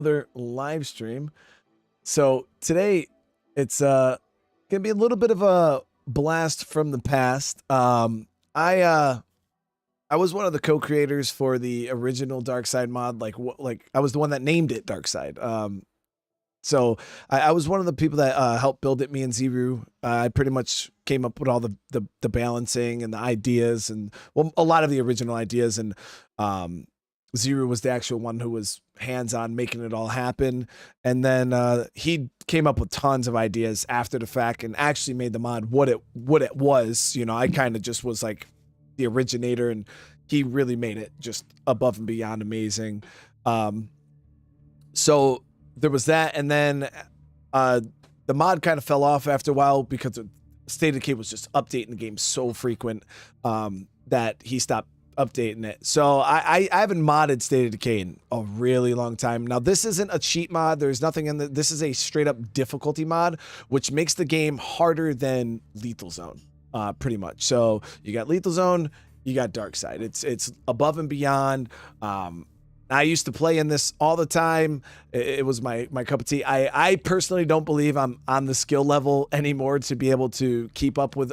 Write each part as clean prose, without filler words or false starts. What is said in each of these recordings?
another live stream. So today it's gonna be a little bit of a blast from the past. I was one of the co-creators for the original Darkside mod. Like I was the one that named it Darkside. So I was one of the people that helped build it. Me and Zeru. I pretty much came up with all the balancing and the ideas, and well, a lot of the original ideas. And Zeru was the actual one who was hands-on making it all happen. And then he came up with tons of ideas after the fact and actually made the mod what it was. You know, I kind of just was like the originator, and he really made it just above and beyond amazing. So there was that, and then the mod kind of fell off after a while because State of Decay was just updating the game so frequent that he stopped updating it. So I haven't modded State of Decay in a really long time. Now, this isn't a cheat mod. There's nothing in this is a straight up difficulty mod, which makes the game harder than Lethal Zone, pretty much. So you got Lethal Zone, you got Darkside. It's above and beyond. I used to play in this all the time. It was my cup of tea. I personally don't believe I'm on the skill level anymore to be able to keep up with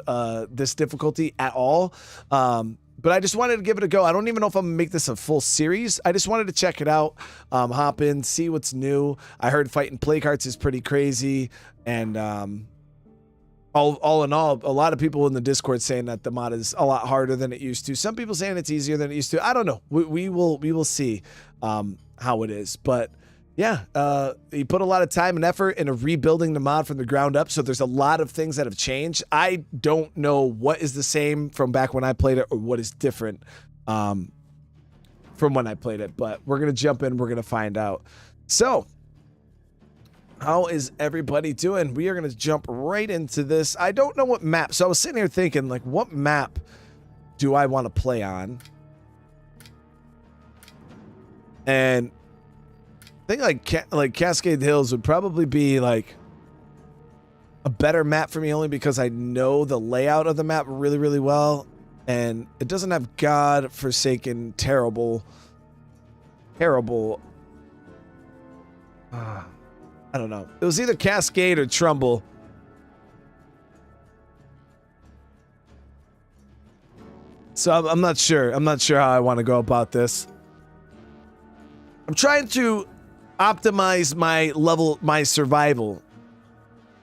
this difficulty at all. But I just wanted to give it a go. I don't even know if I'm gonna make this a full series. I just wanted to check it out, hop in, see what's new. I heard fighting plague hearts is pretty crazy, and all in all, a lot of people in the Discord saying that the mod is a lot harder than it used to. Some people saying it's easier than it used to. I don't know. We will see how it is. But yeah, he put a lot of time and effort into rebuilding the mod from the ground up. So there's a lot of things that have changed. I don't know what is the same from back when I played it or what is different from when I played it. But we're gonna jump in. We're gonna find out. So, how is everybody doing? We are going to jump right into this. I don't know what map. So I was sitting here thinking, like, what map do I want to play on? And I think like Cascade Hills would probably be like a better map for me, only because I know the layout of the map really, really well. And it doesn't have God-forsaken, terrible. I don't know. It was either Cascade or Trumbull. So I'm not sure. I'm not sure how I want to go about this. I'm trying to optimize my survival.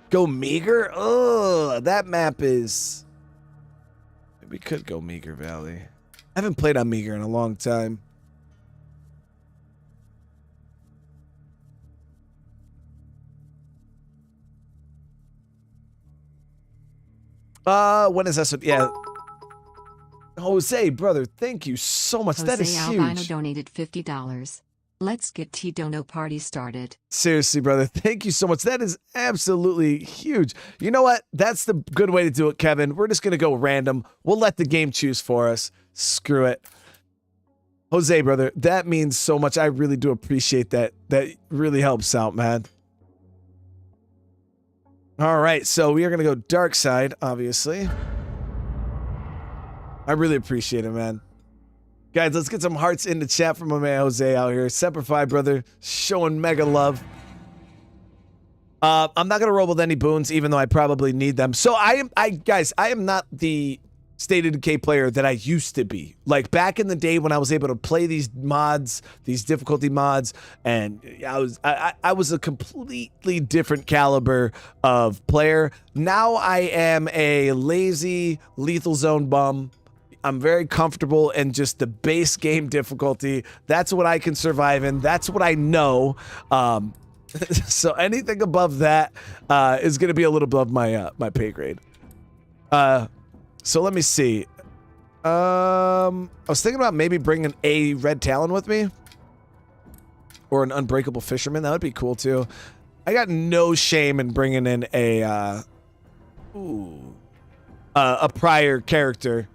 Go meager? Oh, that map is... We could go Meager Valley. I haven't played on Meager in a long time. When is that? Yeah. Jose, brother, thank you so much. That is huge. Albino donated $50. Let's get T-Dono party started. Seriously, brother, thank you so much. That is absolutely huge. You know what? That's the good way to do it, Kevin. We're just going to go random. We'll let the game choose for us. Screw it. Jose, brother, that means so much. I really do appreciate that. That really helps out, man. All right, so we are going to go Darkside, obviously. I really appreciate it, man. Guys, let's get some hearts in the chat from my man Jose out here. Semper brother, showing mega love. I'm not going to roll with any boons, even though I probably need them. So guys, I am not the State of Decay player that I used to be. Like back in the day when I was able to play these mods, these difficulty mods, and I was a completely different caliber of player. Now I am a lazy Lethal Zone bum. I'm very comfortable in just the base game difficulty. That's what I can survive in. That's what I know. So anything above that is going to be a little above my my pay grade. So let me see. I was thinking about maybe bringing a Red Talon with me. Or an Unbreakable Fisherman. That would be cool too. I got no shame in bringing in a prior character.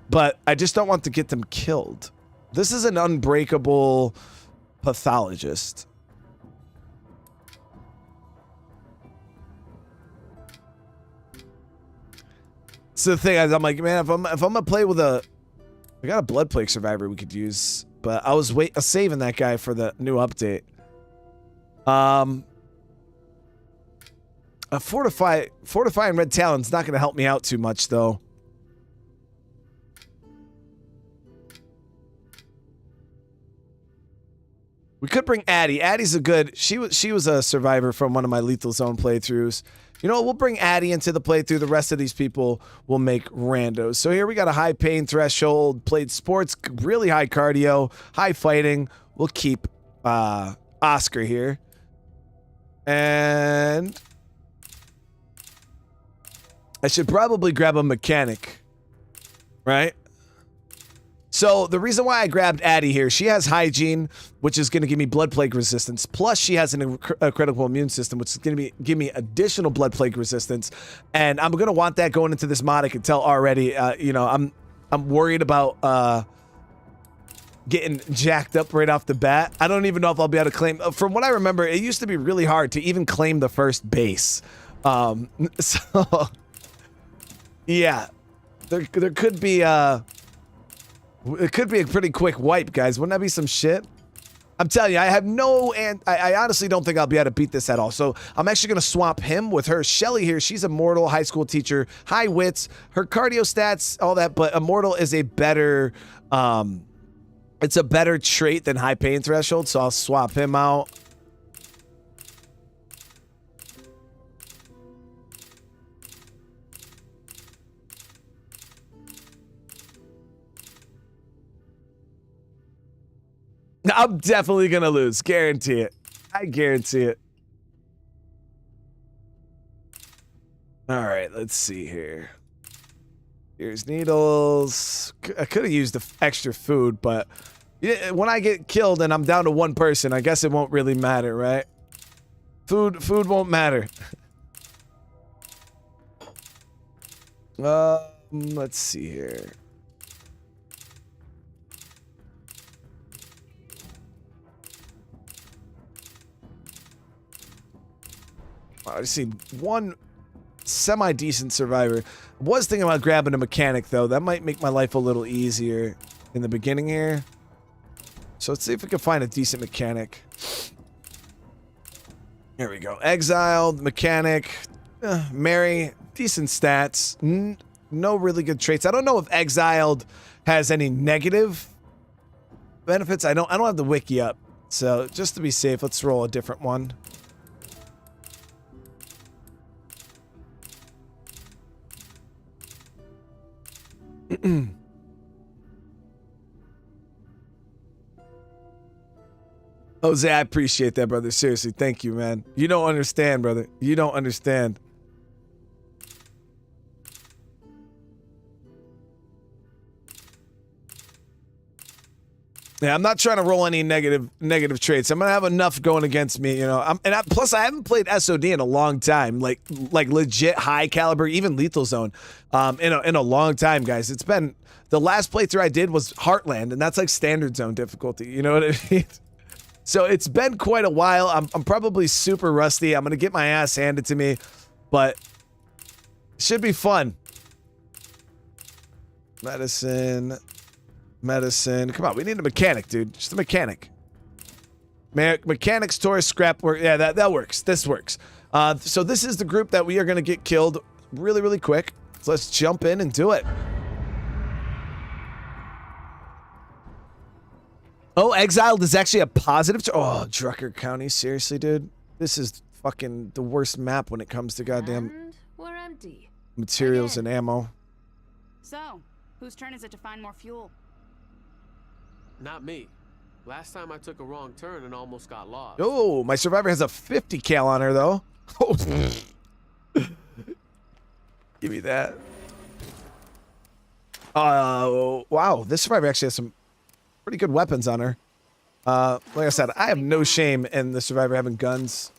But I just don't want to get them killed. This is an Unbreakable Pathologist. So the thing is, I'm like, man, if I'm gonna play with I got a Blood Plague Survivor we could use, but I was saving that guy for the new update. A fortifying red talon's not going to help me out too much, though. We could bring Addie. Addie's a good. She was a survivor from one of my Lethal Zone playthroughs. You know, we'll bring Addie into the playthrough. The rest of these people will make randos. So here we got a high pain threshold, played sports, really high cardio, high fighting. We'll keep Oscar here. And I should probably grab a mechanic, right? So the reason why I grabbed Addie here, she has hygiene, which is going to give me blood plague resistance. Plus, she has an incredible immune system, which is going to give me additional blood plague resistance. And I'm going to want that going into this mod. I can tell already. You know, I'm worried about getting jacked up right off the bat. I don't even know if I'll be able to claim. From what I remember, it used to be really hard to even claim the first base. So yeah, there could be it could be a pretty quick wipe, guys. Wouldn't that be some shit? I'm telling you, I have no, and I honestly don't think I'll be able to beat this at all. So I'm actually going to swap him with her. Shelly here, she's a mortal high school teacher, high wits, her cardio stats, all that, but immortal is a better, it's a better trait than high pain threshold, so I'll swap him out. I'm definitely going to lose. Guarantee it. I guarantee it. All right, let's see here. Here's needles. I could have used the extra food, but when I get killed and I'm down to one person, I guess it won't really matter, right? Food won't matter. Let's see here. I just see one semi-decent survivor. Was thinking about grabbing a mechanic, though. That might make my life a little easier in the beginning here. So let's see if we can find a decent mechanic. Here we go. Exiled, mechanic, Mary, decent stats. No really good traits. I don't know if Exiled has any negative benefits. I don't have the wiki up. So just to be safe, let's roll a different one. Jose, I appreciate that, brother. Seriously, thank you, man. You don't understand, brother. You don't understand. Yeah, I'm not trying to roll any negative traits. I'm gonna have enough going against me, you know. Plus, I haven't played SOD in a long time, like legit high caliber, even lethal zone, in a long time, guys. It's been the last playthrough I did was Heartland, and that's like standard zone difficulty. You know what I mean? So it's been quite a while. I'm probably super rusty. I'm gonna get my ass handed to me, but it should be fun. Medicine. Come on, we need a mechanic, dude. Just a mechanic. Mechanics, Taurus, scrap work. Yeah, that works. This works. So this is the group that we are going to get killed really, really quick. So let's jump in and do it. Oh, Exiled is actually a positive. Oh, Drucker County. Seriously, dude. This is fucking the worst map when it comes to goddamn and we're empty. Materials and ammo. So, whose turn is it to find more fuel? Not me. Last time I took a wrong turn and almost got lost. Oh, my survivor has a 50 cal on her, though. Give me that. Wow. This survivor actually has some pretty good weapons on her. Like I said, I have no shame in the survivor having guns.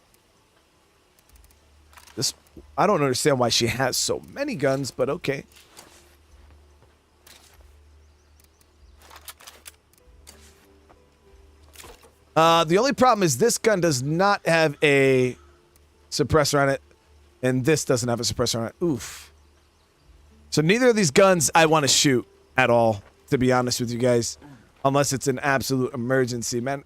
I don't understand why she has so many guns, but okay. The only problem is this gun does not have a suppressor on it, and this doesn't have a suppressor on it. Oof. So neither of these guns I want to shoot at all, to be honest with you guys, unless it's an absolute emergency, man.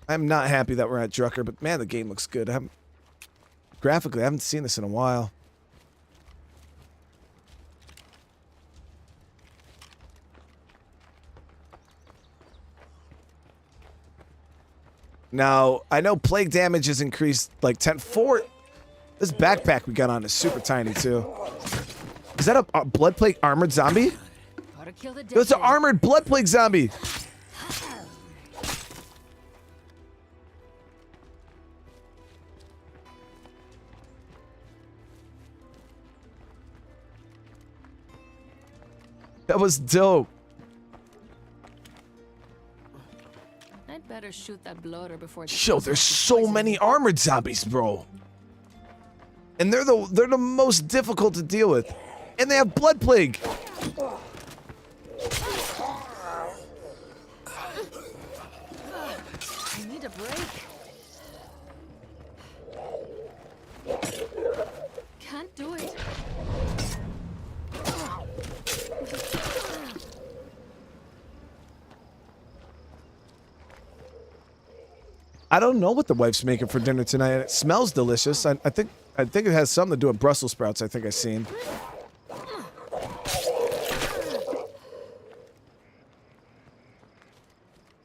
I'm not happy that we're at Drucker, but man, the game looks good. Graphically, I haven't seen this in a while. Now, I know plague damage is increased like 10-4. This backpack we got on is super tiny, too. Is that a blood plague armored zombie? It's an armored blood plague zombie. That was dope. I'd better shoot that bloater before it Yo, there's so many armored zombies, bro. And they're the most difficult to deal with. And they have blood plague. I need a break. Can't do it. I don't know what the wife's making for dinner tonight. It smells delicious. I think it has something to do with Brussels sprouts. I think I've seen.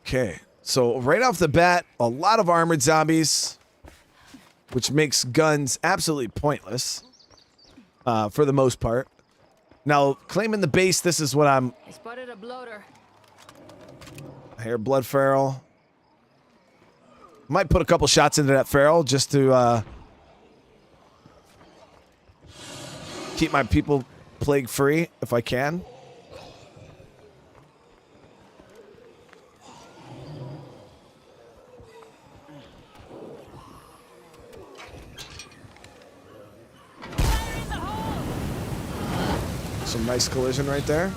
Okay, so right off the bat, a lot of armored zombies, which makes guns absolutely pointless for the most part. Now, claiming the base, this is what I'm... I spotted a bloater. I hear blood feral. Might put a couple shots into that feral just to keep my people plague free if I can. Some nice collision right there.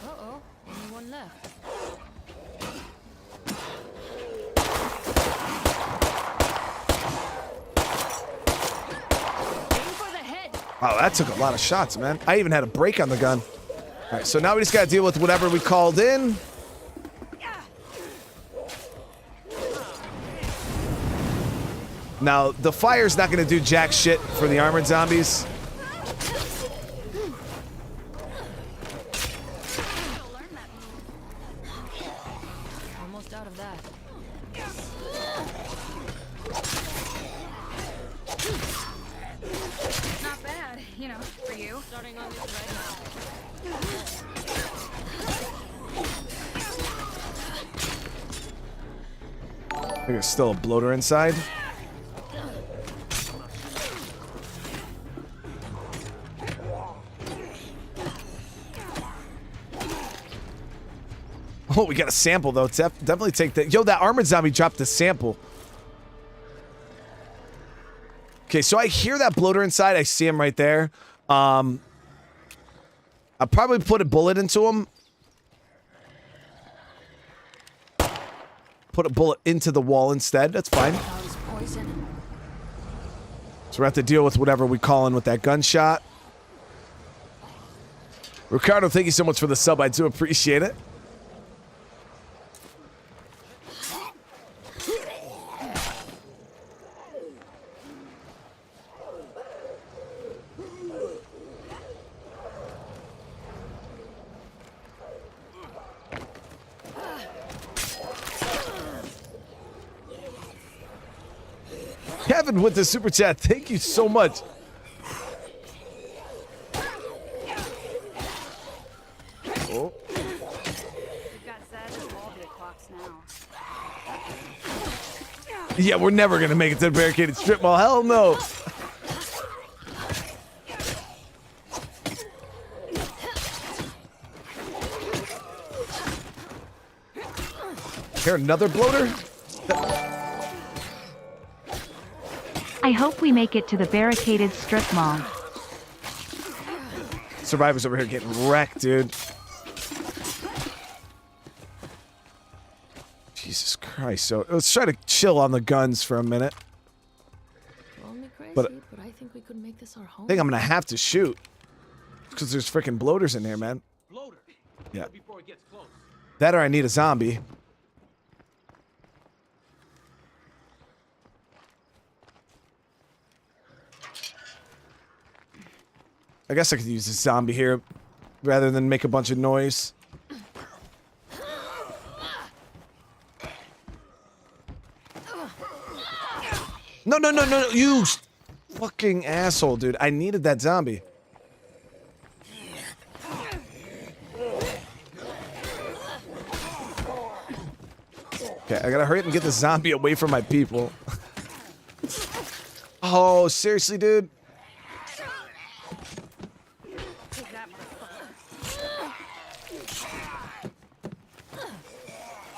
Uh-oh, only one left. Wow, that took a lot of shots, man. I even had a break on the gun. All right, so now we just got to deal with whatever we called in. Now, the fire's not going to do jack shit for the armored zombies. Almost out of that. Not bad, you know, for you. Starting on this right now. I think there's still a bloater inside. Oh, we got a sample, though. Definitely take that. Yo, that armored zombie dropped the sample. Okay, so I hear that bloater inside. I see him right there. I'll probably put a bullet into him. Put a bullet into the wall instead. That's fine. So we have to deal with whatever we call in with that gunshot. Ricardo, thank you so much for the sub. I do appreciate it. Kevin with the super chat. Thank you so much. Oh. We've got Zed all the clocks now. Yeah, we're never going to make it to the barricaded strip mall. Hell no. Here, another bloater? I hope we make it to the barricaded strip mall. Survivors over here getting wrecked, dude. Jesus Christ. So let's try to chill on the guns for a minute. Call me crazy, But- but I think we could make this our home. I think I'm going to have to shoot. Because there's freaking bloaters in here, man. Bloater. Yeah. Before it gets close. That or I need a zombie. I guess I could use a zombie here rather than make a bunch of noise. No, no, no, no, no, you fucking asshole, dude. I needed that zombie. Okay, I gotta hurry up and get the zombie away from my people. Oh, seriously, dude?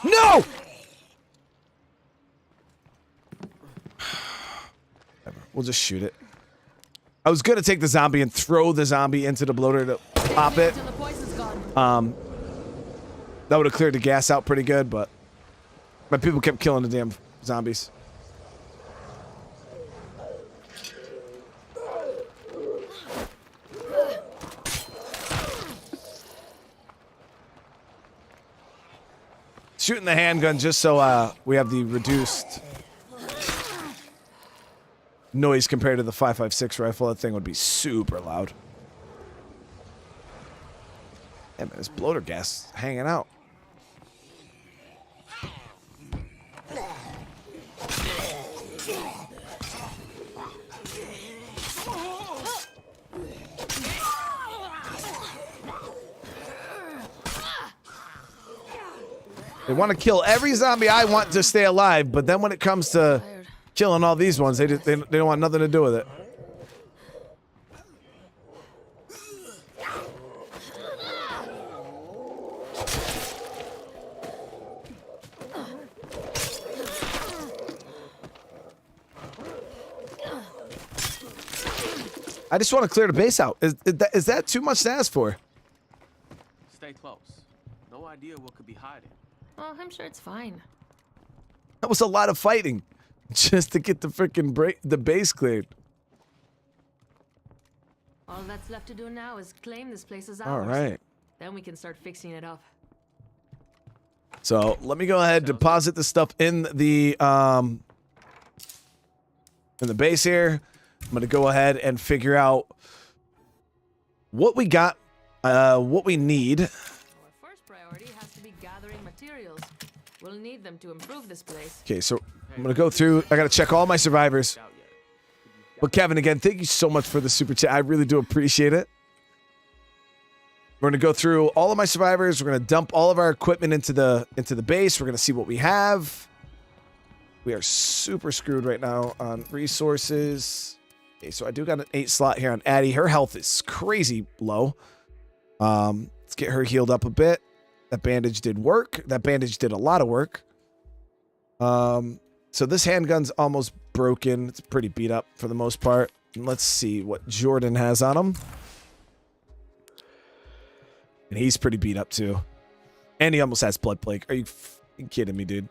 No! We'll just shoot it. I was gonna take the zombie and throw the zombie into the bloater to pop it. That would have cleared the gas out pretty good, but my people kept killing the damn zombies. Shooting the handgun just so we have the reduced noise compared to the 5.56 rifle. That thing would be super loud. Yeah, man, this bloater gas is hanging out. They want to kill every zombie I want to stay alive, but then when it comes to killing all these ones, they don't want nothing to do with it. I just want to clear the base out. Is that too much to ask for? Stay close. No idea what could be hiding. Oh, I'm sure it's fine. That was a lot of fighting just to get the freaking the base cleared. All that's left to do now is claim this place as ours. All right. Then we can start fixing it up. So let me go ahead, deposit the stuff in the base here. I'm gonna go ahead and figure out what we got, what we need. Our first priority has to be gathering materials. We'll need them to improve this place. Okay, so I'm gonna go through. I gotta check all my survivors. But Kevin, again, thank you so much for the super chat. I really do appreciate it. We're gonna go through all of my survivors. We're gonna dump all of our equipment into the base. We're gonna see what we have. We are super screwed right now on resources. Okay, so I do got an 8 slot here on Addie. Her health is crazy low. Let's get her healed up a bit. That bandage did work. That bandage did a lot of work. So this handgun's almost broken. It's pretty beat up for the most part. And let's see what Jordan has on him. And he's pretty beat up too. And he almost has blood plague. Are you kidding me, dude?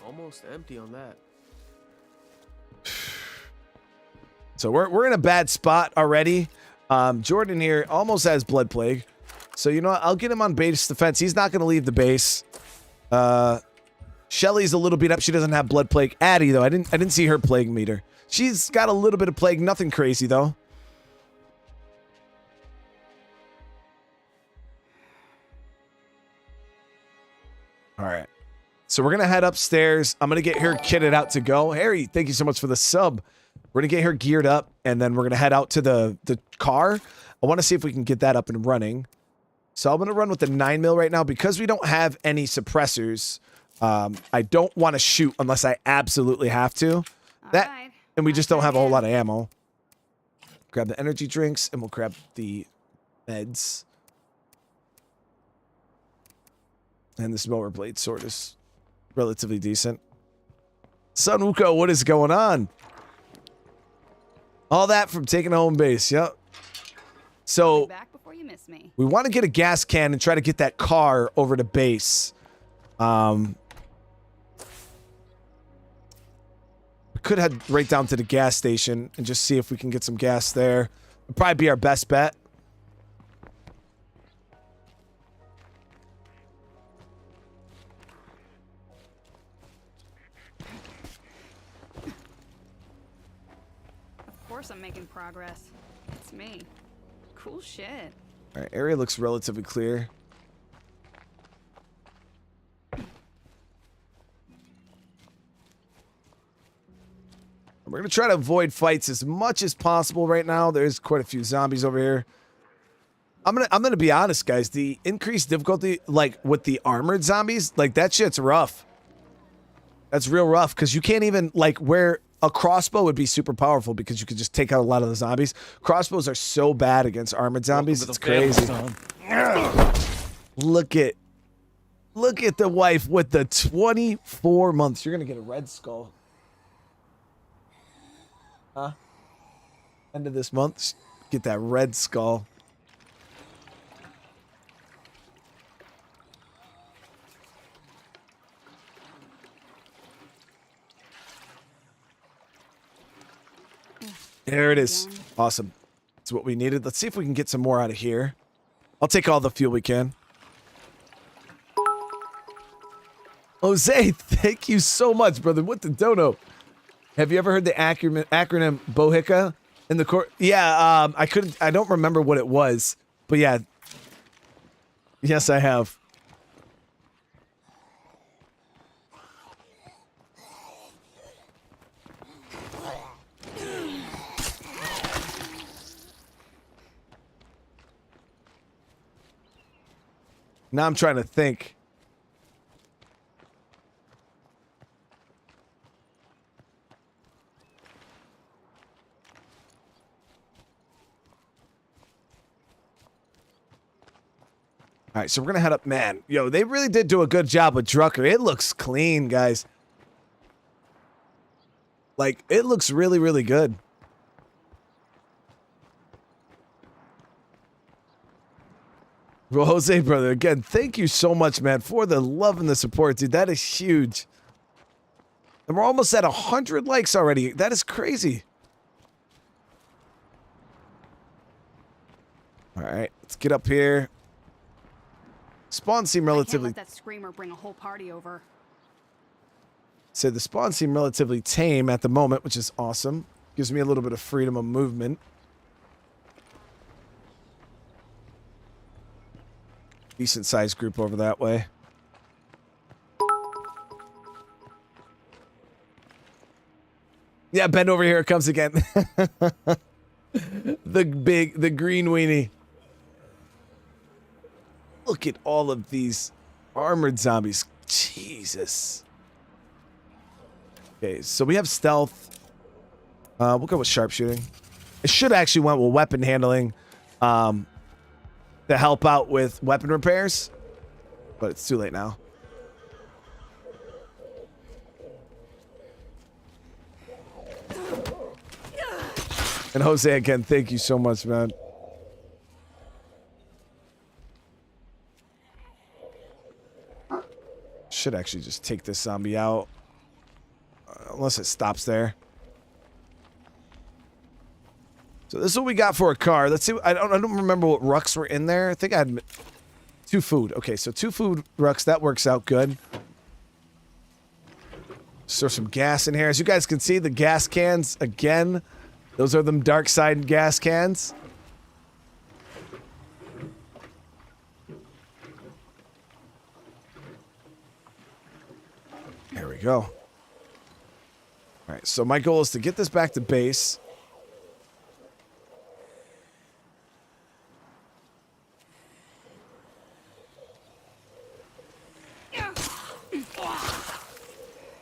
Almost empty on that. So we're in a bad spot already. Jordan here almost has blood plague. So you know what? I'll get him on base defense. He's not going to leave the base. Shelly's a little beat up. She doesn't have blood plague. Addie though, I didn't see her plague meter. She's got a little bit of plague. Nothing crazy though. All right. So we're going to head upstairs. I'm going to get her kitted out to go. Harry, thank you so much for the sub. We're going to get her geared up, and then we're going to head out to the car. I want to see if we can get that up and running. So I'm going to run with the 9mm right now. Because we don't have any suppressors, I don't want to shoot unless I absolutely have to. Right. And we just don't have a whole lot of ammo. Grab the energy drinks, and we'll grab the meds. And this mower blade sword is relatively decent. Sun Wuko, what is going on? All that from taking home base, yep. So Back before you miss me. we want to get a gas can and try to get that car over to base. We could head right down to the gas station and just see if we can get some gas there. It'd probably be our best bet. course I'm making progress. It's me. Cool shit. All right, area looks relatively clear. We're gonna try to avoid fights as much as possible right now. There's quite a few zombies over here. I'm gonna be honest, guys. The increased difficulty, like with the armored zombies, like that shit's rough. That's real rough because you can't even like where a crossbow would be super powerful because you could just take out a lot of the zombies. Crossbows are so bad against armored zombies. It's crazy. Look at the wife with the 24 months. You're gonna get a red skull. Huh? End of this month, get that red skull. There it is. Awesome. That's what we needed. Let's see if we can get some more out of here. I'll take all the fuel we can. Jose, thank you so much, brother. What the dono? Have you ever heard the acronym BOHICA in the court? Yeah, I don't remember what it was, but yeah. Yes, I have. Now I'm trying to think. All right, so we're going to head up. Man, yo, they really did do a good job with Drucker. It looks clean, guys. Like, it looks really, really good. Well, Jose, brother, again, thank you so much, man, for the love and the support, dude. That is huge. And we're almost at 100 likes already. That is crazy. All right, let's get up here. Spawns seem relatively... I can't let that screamer bring a whole party over. So the spawns seem relatively tame at the moment, which is awesome. Gives me a little bit of freedom of movement. Decent sized group over that way. Yeah, Ben over here it comes again. The green weenie. Look at all of these armored zombies. Jesus. Okay, so we have stealth. We'll go with sharpshooting. It should actually went with weapon handling to help out with weapon repairs, but it's too late now. And Jose, again, thank you so much, man. Should actually just take this zombie out. Unless it stops there. So this is what we got for a car. Let's see. I don't remember what rucks were in there. I think I had 2 food. Okay, so 2 food rucks. That works out good. Let's throw some gas in here. As you guys can see, the gas cans, again, those are them Darkside gas cans. There we go. All right, so my goal is to get this back to base.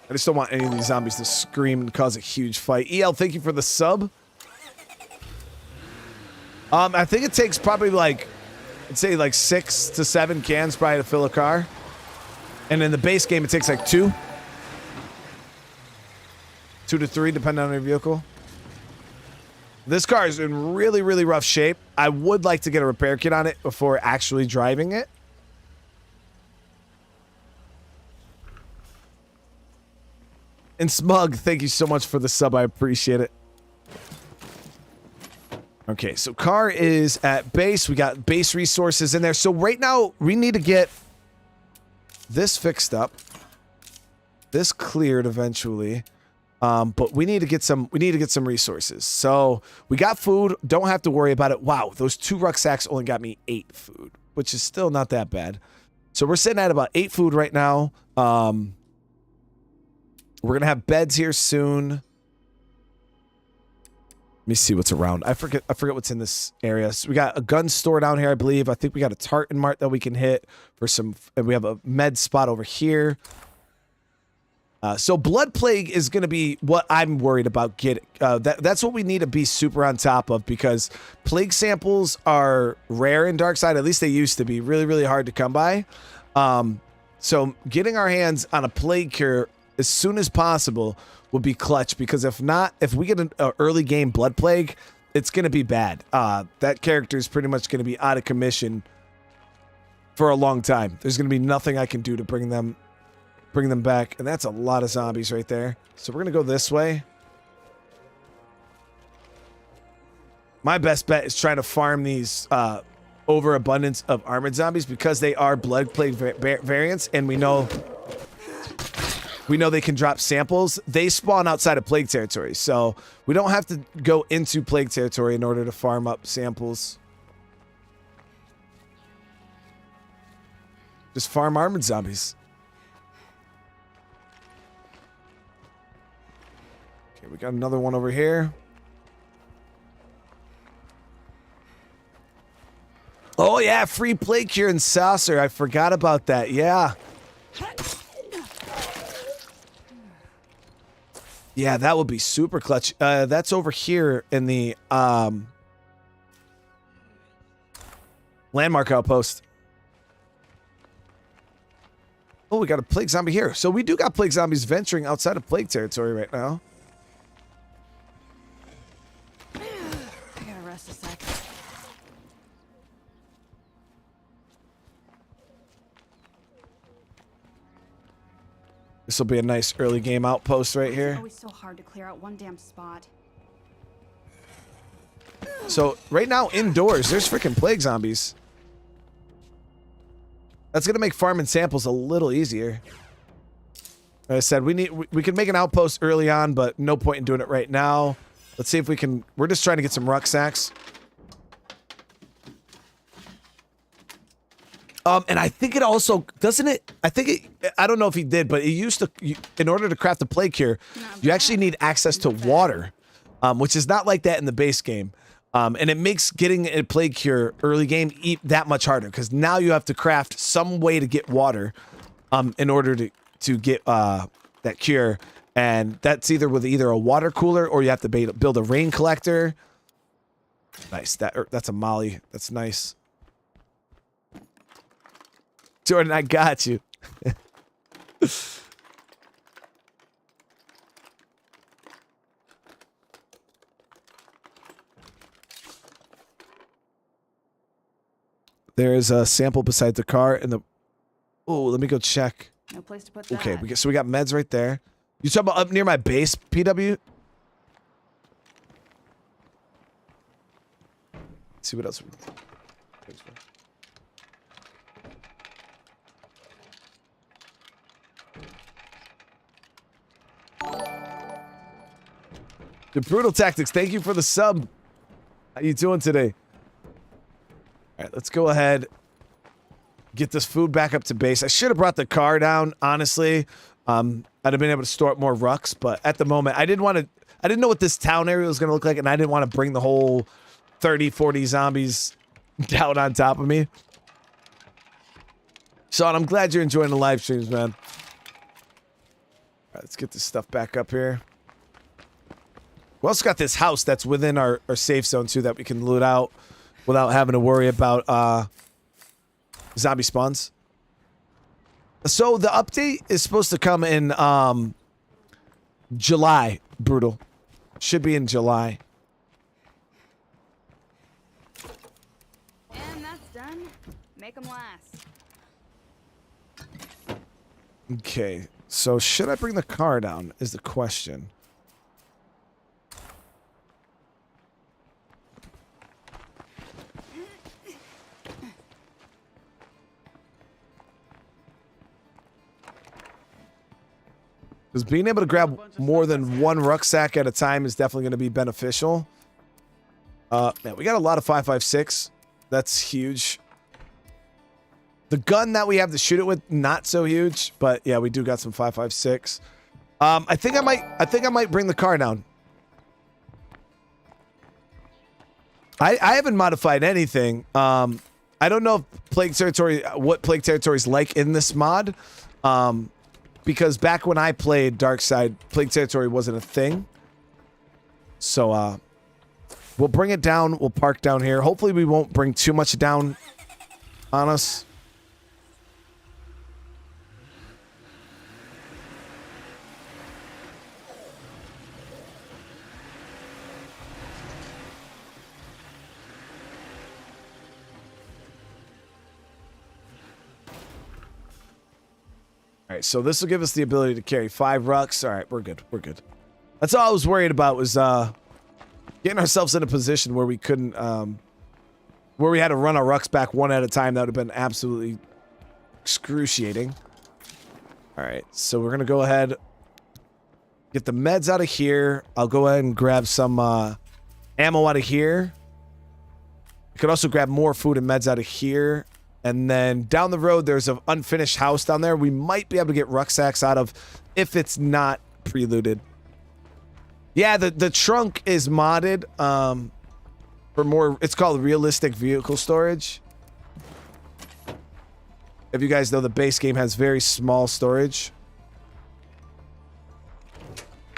I just don't want any of these zombies to scream and cause a huge fight. EL, thank you for the sub. I think it takes probably like, I'd say like 6 to 7 cans probably to fill a car. And in the base game, it takes like 2. 2 to 3, depending on your vehicle. This car is in really, really rough shape. I would like to get a repair kit on it before actually driving it. And Smug, thank you so much for the sub. I appreciate it. Okay, so car is at base. We got base resources in there. So right now, we need to get this fixed up. This cleared eventually. But we need to get some resources. So we got food, don't have to worry about it. Wow, those 2 rucksacks only got me 8 food, which is still not that bad. So we're sitting at about 8 food right now. We're gonna have beds here soon. Let me see what's around. I forget what's in this area. So we got a gun store down here, I believe. I think we got a tartan mart that we can hit for some, and we have a med spot over here. So blood plague is going to be what I'm worried about getting. That's what we need to be super on top of, because plague samples are rare in Darkside. At least they used to be really, really hard to come by. So getting our hands on a plague cure as soon as possible would be clutch, because if not, if we get an early game blood plague, it's going to be bad. That character is pretty much going to be out of commission for a long time. There's going to be nothing I can do to bring them back, and that's a lot of zombies right there. So we're gonna go this way. My best bet is trying to farm these overabundance of armored zombies, because they are blood plague variants, and we know they can drop samples. They spawn outside of plague territory, so we don't have to go into plague territory in order to farm up samples. Just farm armored zombies. We got another one over here. Oh yeah, free plague cure and saucer. I forgot about that. Yeah. Yeah, that would be super clutch. That's over here in the landmark outpost. Oh, we got a plague zombie here. So we do got plague zombies venturing outside of plague territory right now. This will be a nice early game outpost right here. It's always so hard to clear out one damn spot. So right now indoors, there's freaking plague zombies. That's gonna make farming samples a little easier. Like I said, we can make an outpost early on, but no point in doing it right now. Let's see if we can. We're just trying to get some rucksacks. And I think it also, doesn't it? I don't know if he did, but it used to, in order to craft the plague cure, you actually need access to water, which is not like that in the base game. And it makes getting a plague cure early game that much harder, because now you have to craft some way to get water in order to get that cure. And that's either with a water cooler, or you have to build a rain collector. Nice. That's a molly. That's nice. Jordan, I got you. There is a sample beside the car in the. Oh, let me go check. No place to put that. Okay, we got meds right there. You talking about up near my base, PW? Let's see what else. The Brutal Tactics, thank you for the sub. How you doing today? All right, let's go ahead. Get this food back up to base. I should have brought the car down, honestly. I'd have been able to store up more rucks, but at the moment, I didn't know what this town area was going to look like, and I didn't want to bring the whole 30, 40 zombies down on top of me. Sean, I'm glad you're enjoying the live streams, man. All right, let's get this stuff back up here. We also got this house that's within our safe zone, too, that we can loot out without having to worry about zombie spawns. So the update is supposed to come in July, Brutal. Should be in July. And that's done. Make them last. Okay, so should I bring the car down is the question. Because being able to grab more than one rucksack at a time is definitely going to be beneficial. Man, we got a lot of 5.56. That's huge. The gun that we have to shoot it with, not so huge, but yeah, we do got some 5.56. I think I might bring the car down. I haven't modified anything. I don't know if Plague Territory, what Plague Territory is like in this mod. Because back when I played Darkside, Plague Territory wasn't a thing. So, we'll bring it down. We'll park down here. Hopefully we won't bring too much down on us. All right, so this will give us the ability to carry 5 rucks. All right, we're good. We're good. That's all I was worried about was getting ourselves in a position where we couldn't, where we had to run our rucks back one at a time. That would have been absolutely excruciating. All right, so we're going to go ahead, get the meds out of here. I'll go ahead and grab some ammo out of here. I could also grab more food and meds out of here. And then down the road, there's an unfinished house down there. We might be able to get rucksacks out of if it's not preluded. Yeah, the trunk is modded for more. It's called realistic vehicle storage. If you guys know, the base game has very small storage.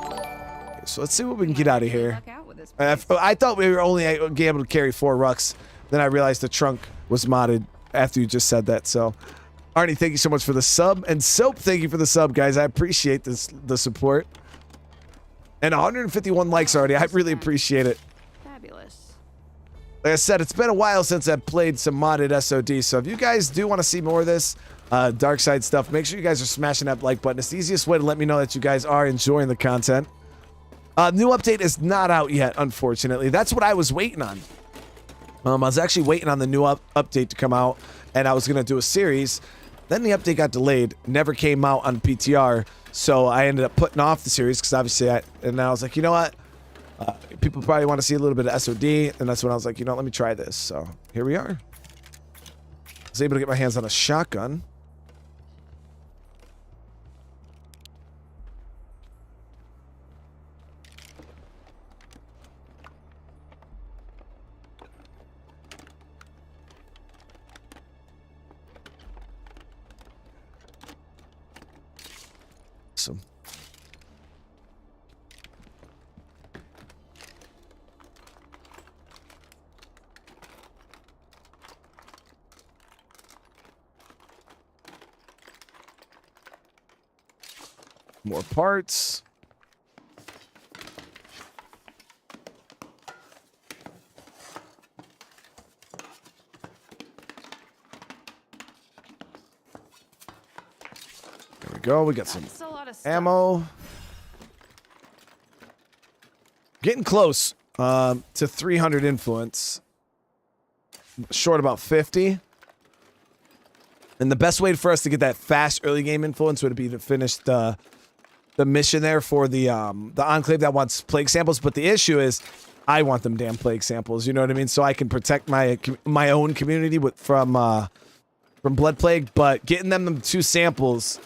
Okay, so let's see what we can get out of here. I thought we were only able to carry 4 rucks. Then I realized the trunk was modded after you just said that. So, Arnie, thank you so much for the sub. And Soap, thank you for the sub, guys. I appreciate the support. And 151 likes already. I really appreciate it. Fabulous. Like I said, it's been a while since I've played some modded SOD. So if you guys do want to see more of this Darkside stuff, make sure you guys are smashing that like button. It's the easiest way to let me know that you guys are enjoying the content. New update is not out yet, unfortunately. That's what I was waiting on. I was actually waiting on the new update to come out, and I was going to do a series. Then the update got delayed, never came out on PTR, so I ended up putting off the series because obviously and I was like, you know what? People probably want to see a little bit of SOD, and that's when I was like, you know, let me try this. So here we are. I was able to get my hands on a shotgun. Awesome. More parts. There we go. We got some ammo. Getting close to 300 influence. Short about 50. And the best way for us to get that fast early game influence would be to finish the mission there for the enclave that wants plague samples. But the issue is I want them damn plague samples. You know what I mean? So I can protect my own community from blood plague. But getting them 2 samples,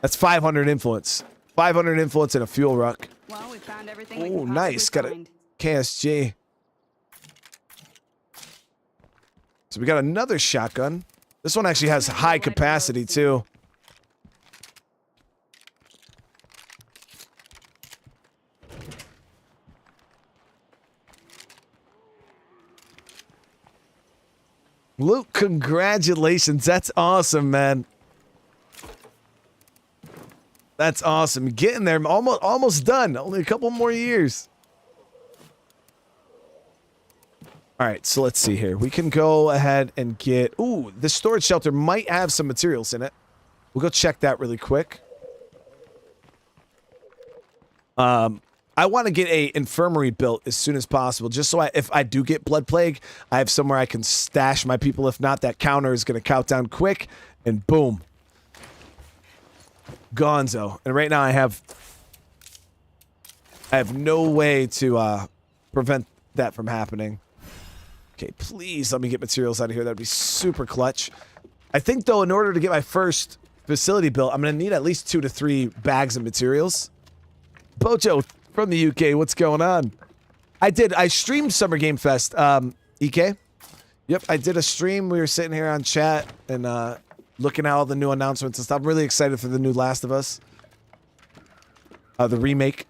that's 500 influence. 500 influence in a fuel ruck. Well, we found everything. Oh, nice. Got a KSG. So we got another shotgun. This one actually has high capacity too. Luke, congratulations. That's awesome, man. That's awesome. Getting there. Almost done. Only a couple more years. All right, so let's see here. We can go ahead and get... Ooh, this storage shelter might have some materials in it. We'll go check that really quick. I want to get a infirmary built as soon as possible, just so if I do get blood plague, I have somewhere I can stash my people. If not, that counter is going to count down quick, and boom. gonzo. And right now I have no way to prevent that from happening. Okay, please let me get materials out of here. That'd be super clutch. I think, though, in order to get my first facility built, I'm going to need at least 2 to 3 bags of materials. Bojo from the UK, what's going on? I streamed Summer Game Fest, EK. Yep, I did a stream. We were sitting here on chat and looking at all the new announcements and stuff. I'm really excited for the new Last of Us. The remake.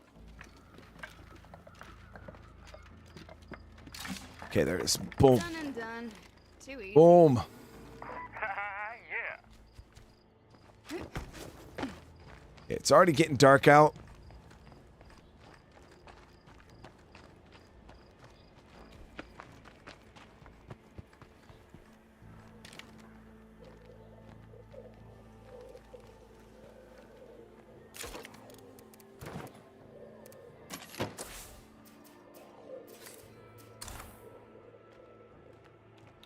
Okay, there it is. Boom. Done and done. Too easy. Boom. It's already getting dark out.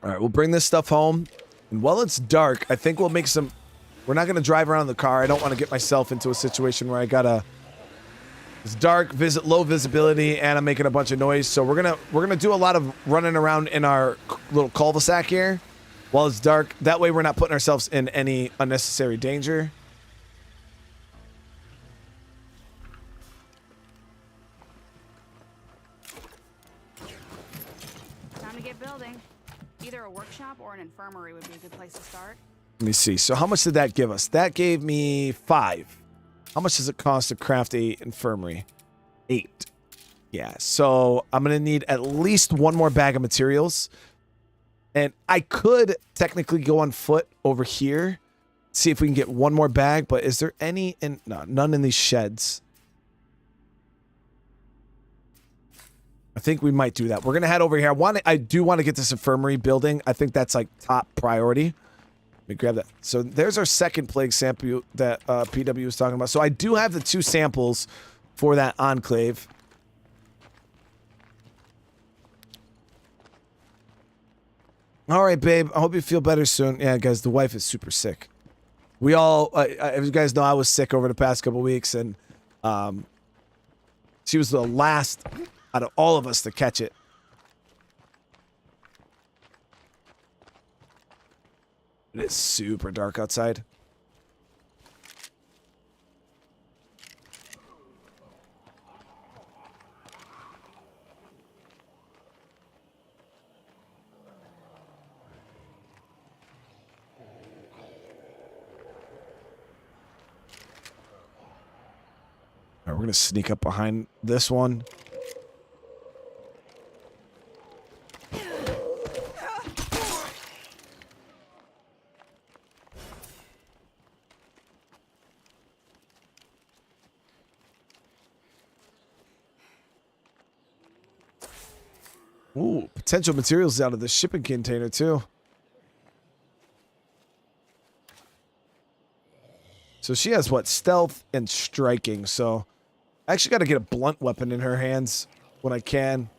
All right, we'll bring this stuff home. And while it's dark, I think we'll make some... We're not going to drive around in the car. I don't want to get myself into a situation where I got to... It's dark, low visibility, and I'm making a bunch of noise. So we're gonna do a lot of running around in our little cul-de-sac here while it's dark. That way we're not putting ourselves in any unnecessary danger. Time to get building. Either a workshop or an infirmary would be a good place to start. Let me see. So how much did that give us? That gave me 5. How much does it cost to craft a infirmary? 8. Yeah, so I'm going to need at least 1 more bag of materials. And I could technically go on foot over here, see if we can get 1 more bag, but is there any in... No, none in these sheds. I think we might do that. We're going to head over here. I do want to get this infirmary building. I think that's like top priority. Let me grab that. So there's our second plague sample that PW was talking about. So I do have the 2 samples for that enclave. All right, babe. I hope you feel better soon. Yeah, guys, the wife is super sick. We all, as you guys know, I was sick over the past couple weeks, and she was the last out of all of us to catch it. It is super dark outside. All right, we're going to sneak up behind this one. Ooh, potential materials out of the shipping container, too. So she has, what, stealth and striking. So I actually got to get a blunt weapon in her hands when I can.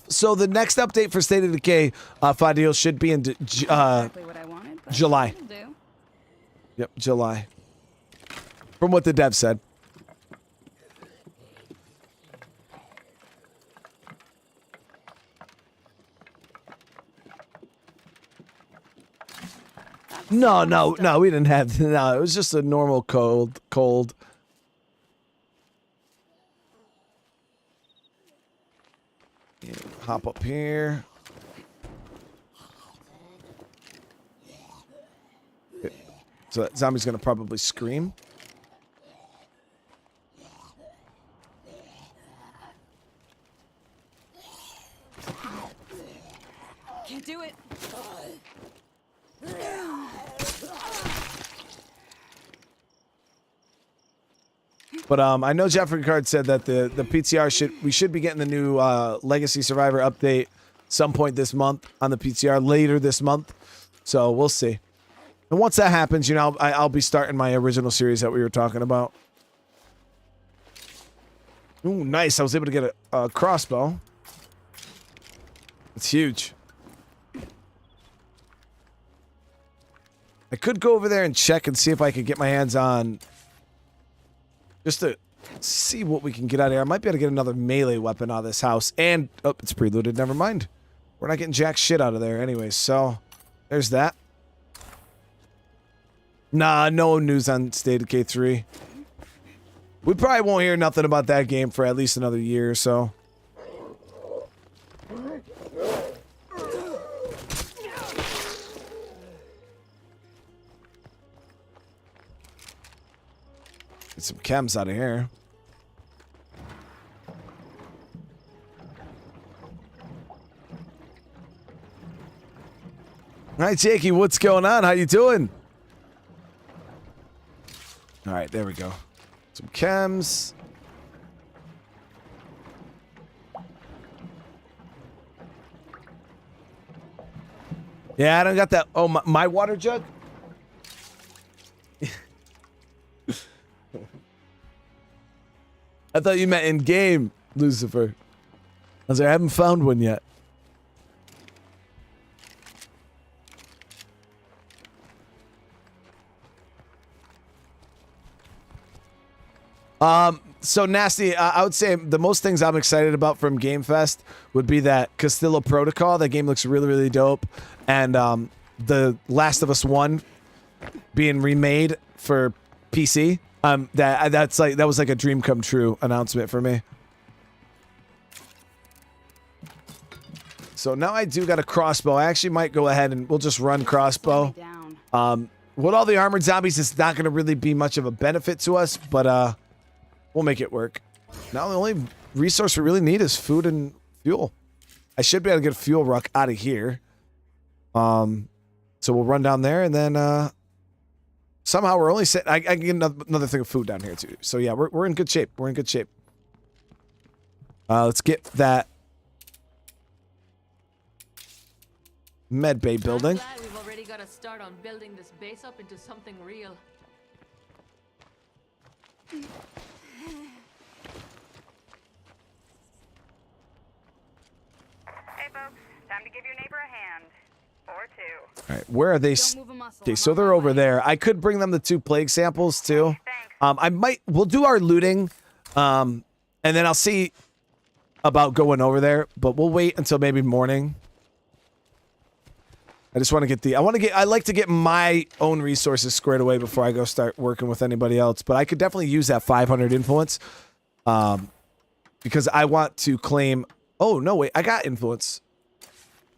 So the next update for State of Decay, Fadil, should be in Exactly what I wanted, but July. it'll do. Yep, July. From what the dev said. No, we didn't have. No, it was just a normal cold. Yeah, hop up here. Okay. So that zombie's gonna probably scream. Can't do it. But I know Jeffrey Card said that the PTR we should be getting the new Legacy Survivor update some point this month on the PTR, later this month. So we'll see. And once that happens, you know, I'll be starting my original series that we were talking about. Ooh, nice. I was able to get a crossbow. It's huge. I could go over there and check and see if I could get my hands on... just to see what we can get out of here. I might be able to get another melee weapon out of this house. And... oh, it's preloaded. Never mind. We're not getting jack shit out of there anyway, so... there's that. Nah, no news on State of Decay 3. We probably won't hear nothing about that game for at least another year or so. Get some chems out of here. Hi, Jakey. What's going on? How you doing? All right, there we go. Some chems. Yeah, I don't got that. Oh, my water jug? I thought you meant in game, Lucifer. I was like, I haven't found one yet. So Nasty, I would say the most things I'm excited about from Game Fest would be that Castillo Protocol. That game looks really, really dope. And the Last of Us 1 being remade for PC. That was like a dream come true announcement for me. So now I do got a crossbow. I actually might go ahead and we'll just run crossbow. With all the armored zombies, it's not going to really be much of a benefit to us, but we'll make it work. Now the only resource we really need is food and fuel. I should be able to get a fuel ruck out of here. So we'll run down there and then somehow we're only set. I can get another thing of food down here too. So yeah, we're in good shape. We're in good shape. Let's get that med bay building. I'm glad we've already got a start on building this base up into something real. Hey folks, time to give your neighbor a hand. Or two. All right, where are they? Okay, so they're over there. I could bring them the 2 plague samples too. We'll do our looting, and then I'll see about going over there, but we'll wait until maybe morning. I just want to get I like to get my own resources squared away before I go start working with anybody else, but I could definitely use that 500 influence, because I want to claim, oh no, wait, I got influence.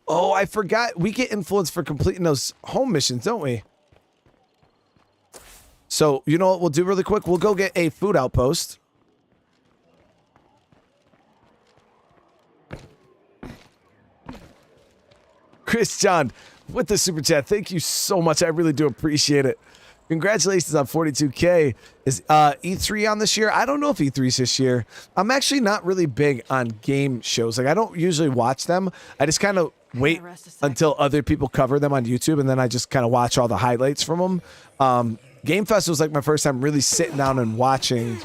Oh, I forgot. We get influence for completing those home missions, don't we? So, you know what we'll do really quick? We'll go get a food outpost. Chris John with the super chat. Thank you so much. I really do appreciate it. Congratulations on 42K. Is E3 on this year? I don't know if E3's this year. I'm actually not really big on game shows. Like, I don't usually watch them. I just kind of wait until other people cover them on YouTube, and then I just kind of watch all the highlights from them. Game Fest was like my first time really sitting down and watching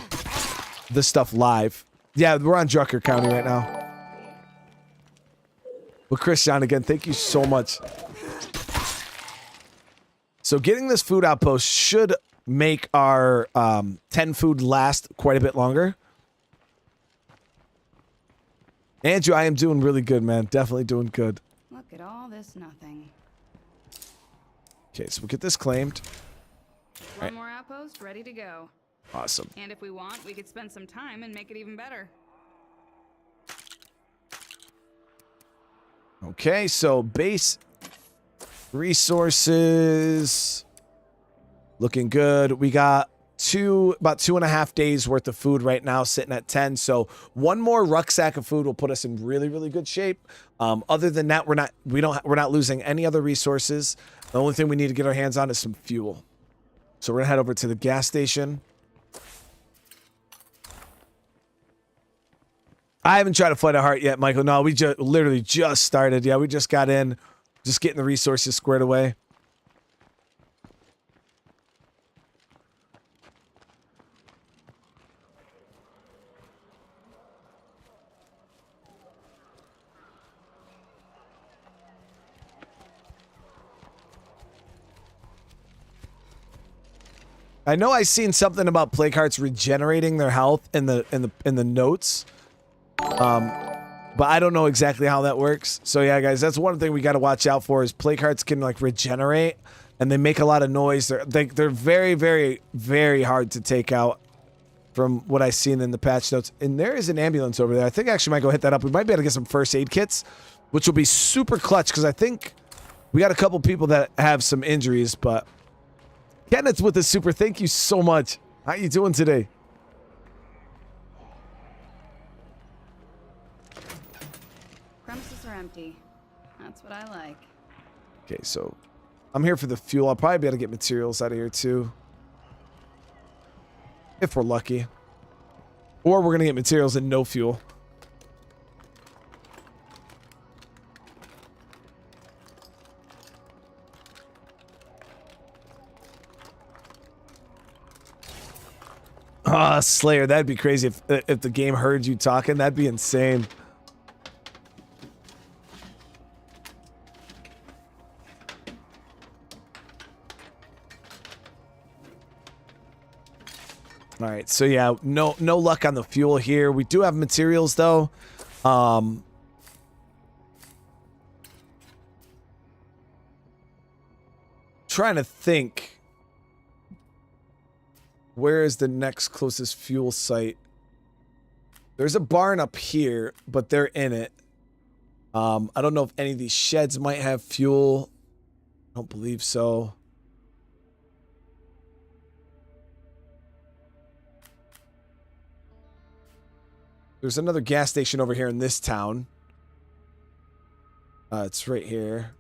the stuff live. Yeah, we're on Drucker County right now. Well, Christian, again, thank you so much. So getting this food outpost should make our 10 food last quite a bit longer. Andrew, I am doing really good, man. Definitely doing good. Look at all this nothing. Okay, so we'll get this claimed. One more outpost ready to go. Awesome. And if we want, we could spend some time and make it even better. Okay, so base resources looking good. We got about 2.5 days worth of food right now, sitting at 10. So one more rucksack of food will put us in really, really good shape. Other than that, we're not losing any other resources. The only thing we need to get our hands on is some fuel. So we're gonna head over to the gas station. I haven't tried to fight a heart yet, Michael. No, we literally just started. Yeah, we just got in, just getting the resources squared away. I know I seen something about plague hearts regenerating their health in the notes. But I don't know exactly how that works. So yeah, guys, that's one thing we got to watch out for is plague hearts can like regenerate and they make a lot of noise. They're very, very, very hard to take out from what I've seen in the patch notes. And there is an ambulance over there. I think I actually might go hit that up. We might be able to get some first aid kits, which will be super clutch because I think we got a couple people that have some injuries, but Kenneth's with us, super. Thank you so much. How you doing today? Premises are empty. That's what I like. Okay, so I'm here for the fuel. I'll probably be able to get materials out of here too. If we're lucky. Or we're going to get materials and no fuel. Ah, Slayer, that'd be crazy if the game heard you talking. That'd be insane. All right, so yeah, no luck on the fuel here. We do have materials though. Trying to think. Where is the next closest fuel site? There's a barn up here, but they're in it. I don't know if any of these sheds might have fuel. I don't believe so. There's another gas station over here in this town. It's right here.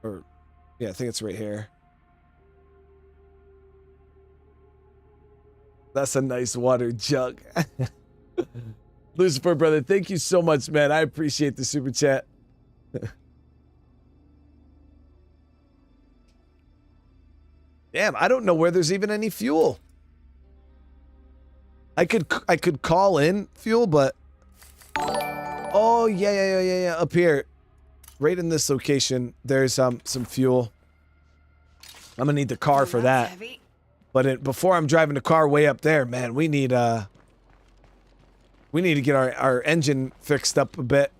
Or, yeah, I think it's right here. That's a nice water jug. Lucifer, brother, thank you so much, man. I appreciate the super chat. Damn, I don't know where there's even any fuel. I could call in fuel, but oh yeah. Up here, right in this location, there's some fuel. I'm gonna need the car for that. Heavy. But before I'm driving the car way up there, man, we need to get our engine fixed up a bit.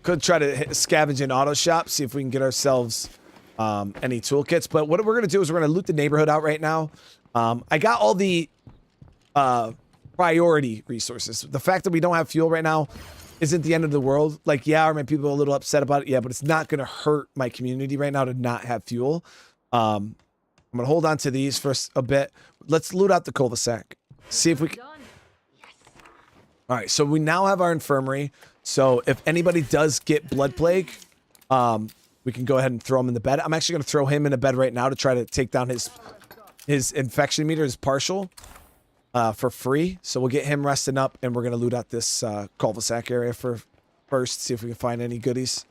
Could try to hit scavenge in auto shop, see if we can get ourselves any toolkits. But what we're gonna do is we're gonna loot the neighborhood out right now. I got all the priority resources. The fact that we don't have fuel right now isn't the end of the world. Like, yeah, are my people a little upset about it? Yeah, but it's not going to hurt my community right now to not have fuel. I'm going to hold on to these for a bit. Let's loot out the cul-de-sac. See if we can... All right, so we now have our infirmary. So if anybody does get blood plague, we can go ahead and throw him in the bed. I'm actually going to throw him in a bed right now to try to take down his infection meter, his partial. For free, so we'll get him resting up, and we're gonna loot out this cul-de-sac area first. See if we can find any goodies.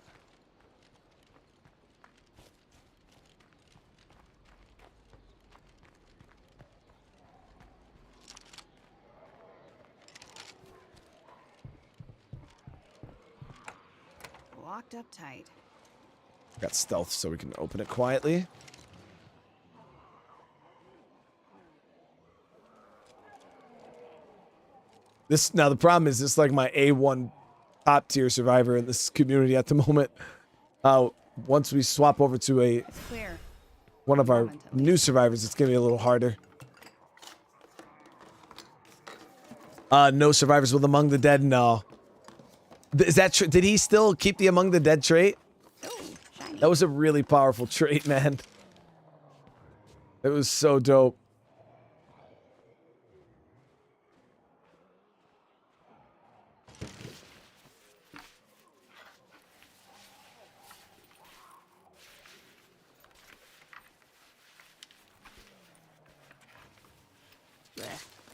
Locked up tight. Got stealth, so we can open it quietly. Now the problem is this is like my A1 top tier survivor in this community at the moment. Once we swap over to one of our new survivors, it's gonna be a little harder. No survivors with Among the Dead. No. Is that true? Did he still keep the Among the Dead trait? That was a really powerful trait, man. It was so dope.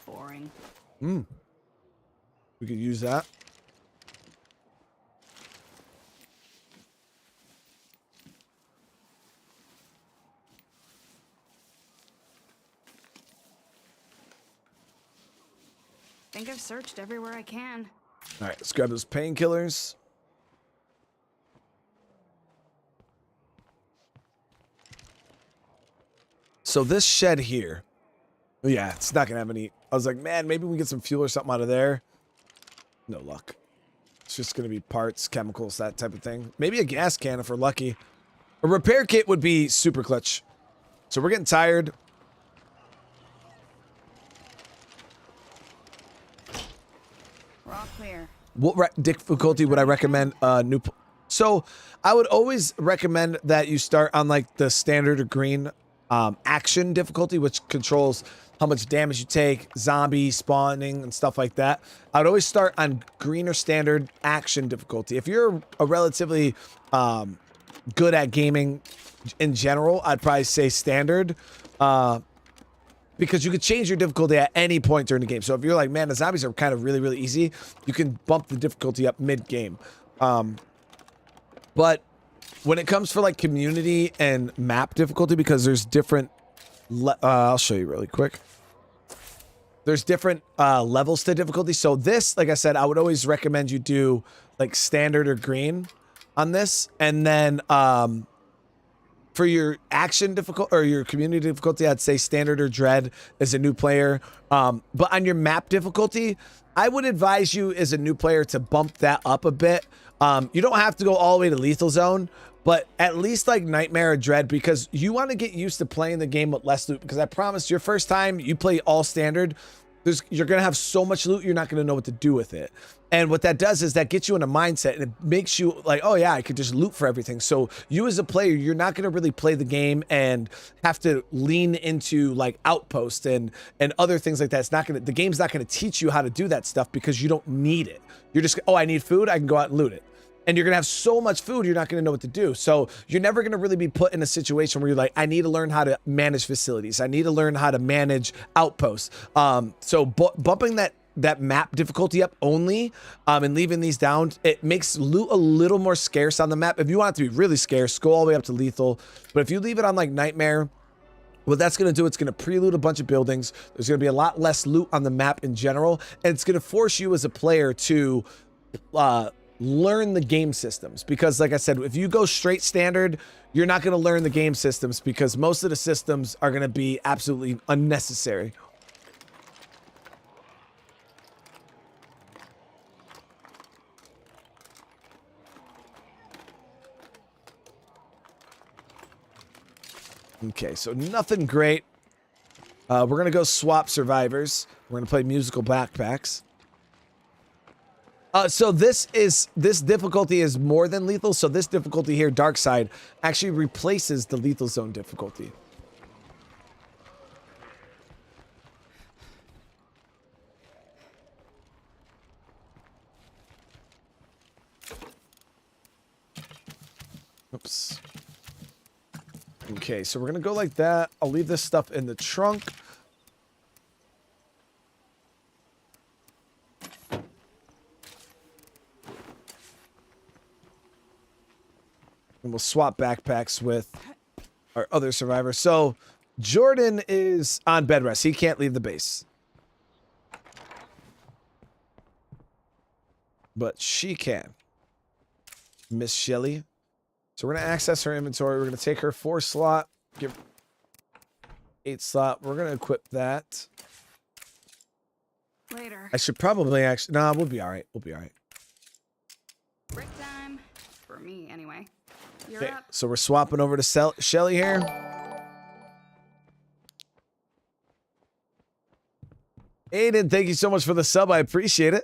Boring. We could use that. Think I've searched everywhere I can. All right, let's grab those painkillers. So this shed here, yeah, it's not gonna have any. I was like, man, maybe we get some fuel or something out of there. No luck. It's just gonna be parts, chemicals, that type of thing. Maybe a gas can if we're lucky. A repair kit would be super clutch. So we're getting tired. We're all clear. What difficulty would I recommend? So I would always recommend that you start on like the standard or green action difficulty, which controls how much damage you take, zombie spawning and stuff like that. I would always start on green or standard action difficulty. If you're a relatively good at gaming in general, I'd probably say standard. Because you could change your difficulty at any point during the game. So if you're like, man, the zombies are kind of really, really easy, you can bump the difficulty up mid-game. But when it comes for like community and map difficulty, because there's different, I'll show you really quick. There's different levels to difficulty. So this, like I said, I would always recommend you do like standard or green on this. And then for your action difficulty or your community difficulty, I'd say standard or dread as a new player. But on your map difficulty, I would advise you as a new player to bump that up a bit. You don't have to go all the way to lethal zone, but at least like nightmare or dread, because you want to get used to playing the game with less loot. Because I promise your first time you play all standard, you're going to have so much loot, you're not going to know what to do with it. And what that does is that gets you in a mindset and it makes you like, oh yeah, I could just loot for everything. So you as a player, you're not going to really play the game and have to lean into like Outpost and other things like that. It's not going to, the game's not going to teach you how to do that stuff because you don't need it. You're just, oh, I need food, I can go out and loot it. And you're going to have so much food, you're not going to know what to do. So you're never going to really be put in a situation where you're like, I need to learn how to manage facilities. I need to learn how to manage outposts. So bumping that map difficulty up only and leaving these down, it makes loot a little more scarce on the map. If you want it to be really scarce, go all the way up to lethal. But if you leave it on like nightmare, what that's going to do, it's going to pre-loot a bunch of buildings. There's going to be a lot less loot on the map in general. And it's going to force you as a player to learn the game systems, because like I said, if you go straight standard, you're not going to learn the game systems because most of the systems are going to be absolutely unnecessary. Okay, so nothing great. We're going to go swap survivors. We're going to play musical backpacks. So this difficulty is more than lethal. So this difficulty here, Darkside, actually replaces the lethal zone difficulty. Oops. Okay, so we're gonna go like that. I'll leave this stuff in the trunk. And we'll swap backpacks with our other survivor. So Jordan is on bed rest. He can't leave the base. But she can. Miss Shelly. So we're going to access her inventory. We're going to take her 4 slot. Give 8 slot. We're going to equip that. Later. I should probably actually... Nah, we'll be all right. We'll be all right. Break time. For me, anyway. You're Okay, up. so we're swapping over to Shelly here. Aiden, thank you so much for the sub. I appreciate it.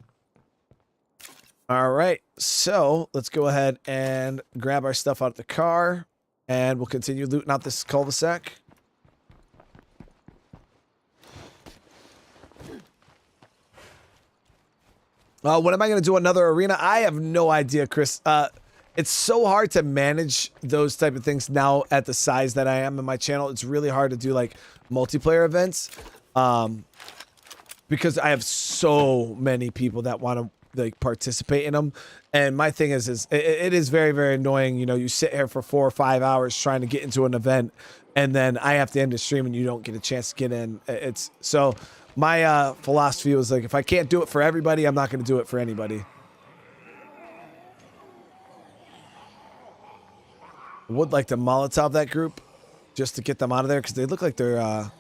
All right, so let's go ahead and grab our stuff out of the car, and we'll continue looting out this cul-de-sac. When am I going to do another arena? I have no idea, Chris. It's so hard to manage those type of things now at the size that I am in my channel. It's really hard to do like multiplayer events because I have so many people that want to like participate in them. And my thing is it is very, very annoying. You know, you sit here for 4 or 5 hours trying to get into an event, and then I have to end the stream and you don't get a chance to get in. It's so my philosophy was like, if I can't do it for everybody, I'm not going to do it for anybody. Would like to Molotov that group just to get them out of there because they look like they're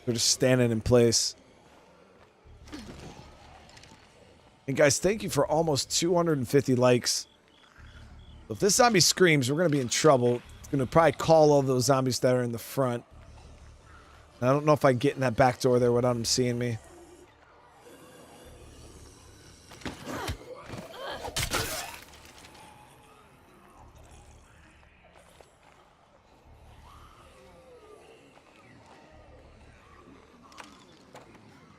just standing in place. And guys, thank you for almost 250 likes. If this zombie screams, we're going to be in trouble. It's going to probably call all those zombies that are in the front. I don't know if I can get in that back door there without them seeing me.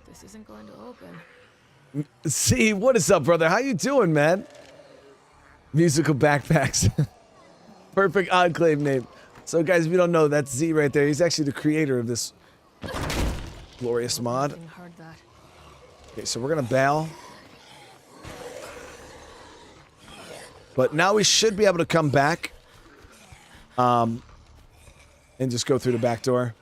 This isn't going to open. See, what is up, brother? How you doing, man? Musical backpacks. Perfect enclave name. So, guys, if you don't know, that's Z right there. He's actually the creator of this glorious mod. Heard that. Okay, so we're gonna bail. But now we should be able to come back. And just go through the back door.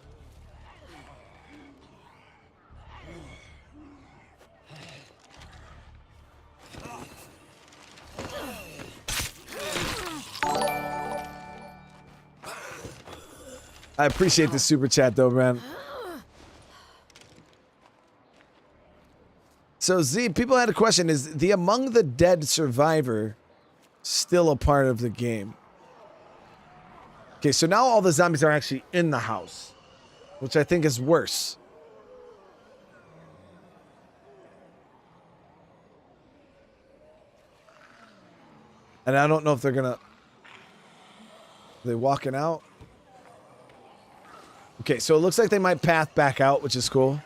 I appreciate the super chat though, man. So Z, people had a question, is the Among the Dead survivor still a part of the game? Okay, so now all the zombies are actually in the house, which I think is worse. And I don't know if they're gonna... Are they walking out? Okay, so it looks like they might path back out, which is cool.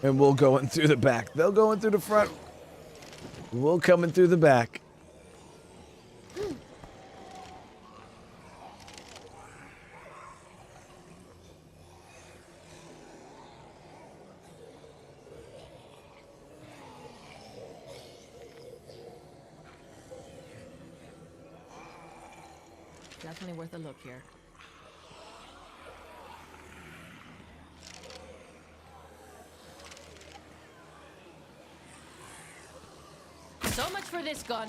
And we'll go in through the back. They'll go in through the front. We'll come in through the back. Definitely worth a look here. So much for this gun.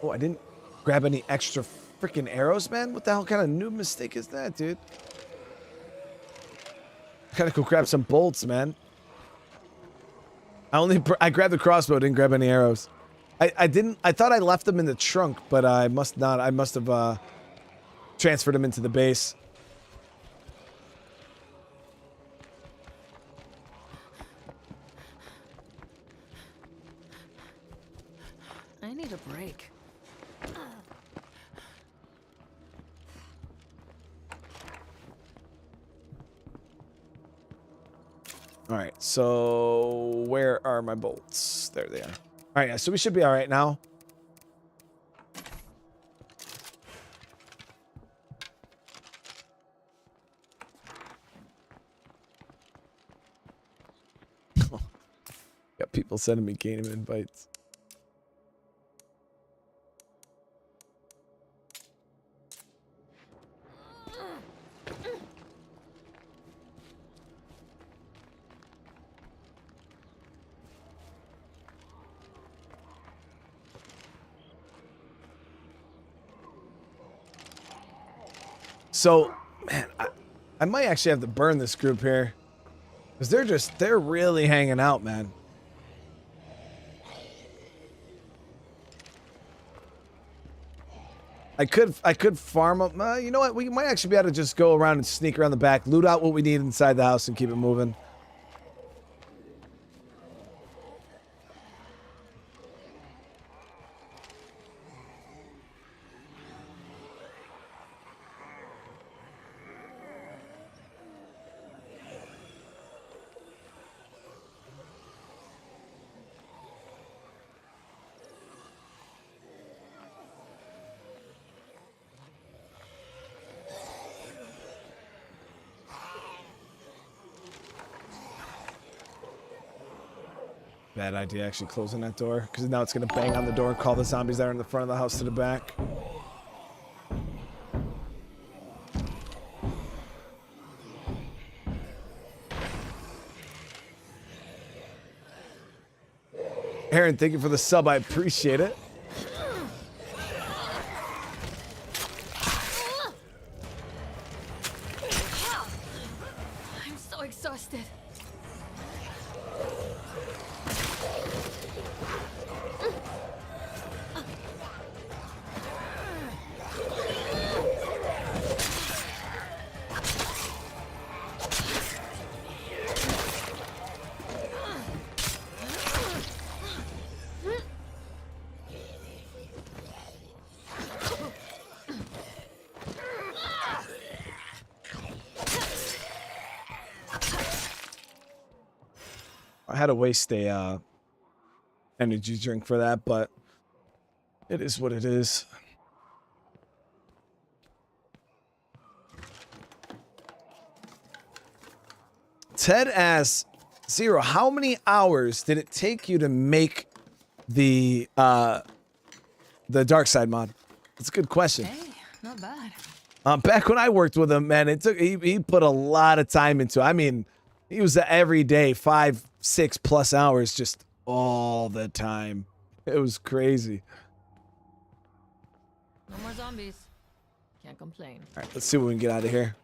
Oh, I didn't grab any extra freaking arrows, man. What the hell kind of noob mistake is that, dude? Gotta go grab some bolts, man. I grabbed the crossbow, didn't grab any arrows. I thought I left them in the trunk, but I must not. I must have transferred them into the base. I need a break. All right, so where are my bolts? There they are. All right, yeah, so we should be all right now. Got people sending me game invites. So, man, I might actually have to burn this group here. Because they're really hanging out, man. I could farm up. You know what? We might actually be able to just go around and sneak around the back, loot out what we need inside the house, and keep it moving. Bad idea actually closing that door, because now it's going to bang on the door and call the zombies that are in the front of the house to the back. Aaron, thank you for the sub. I appreciate it. I'm so exhausted. I had to waste a energy drink for that, but it is what it is. Ted asks, Zero, how many hours did it take you to make the Darkside mod? That's a good question. Hey, not bad. Back when I worked with him, man, it took he put a lot of time into it. I mean, he was every day, 5-6+ hours, just all the time. It was crazy. No more zombies. Can't complain. All right, let's see what we can get out of here.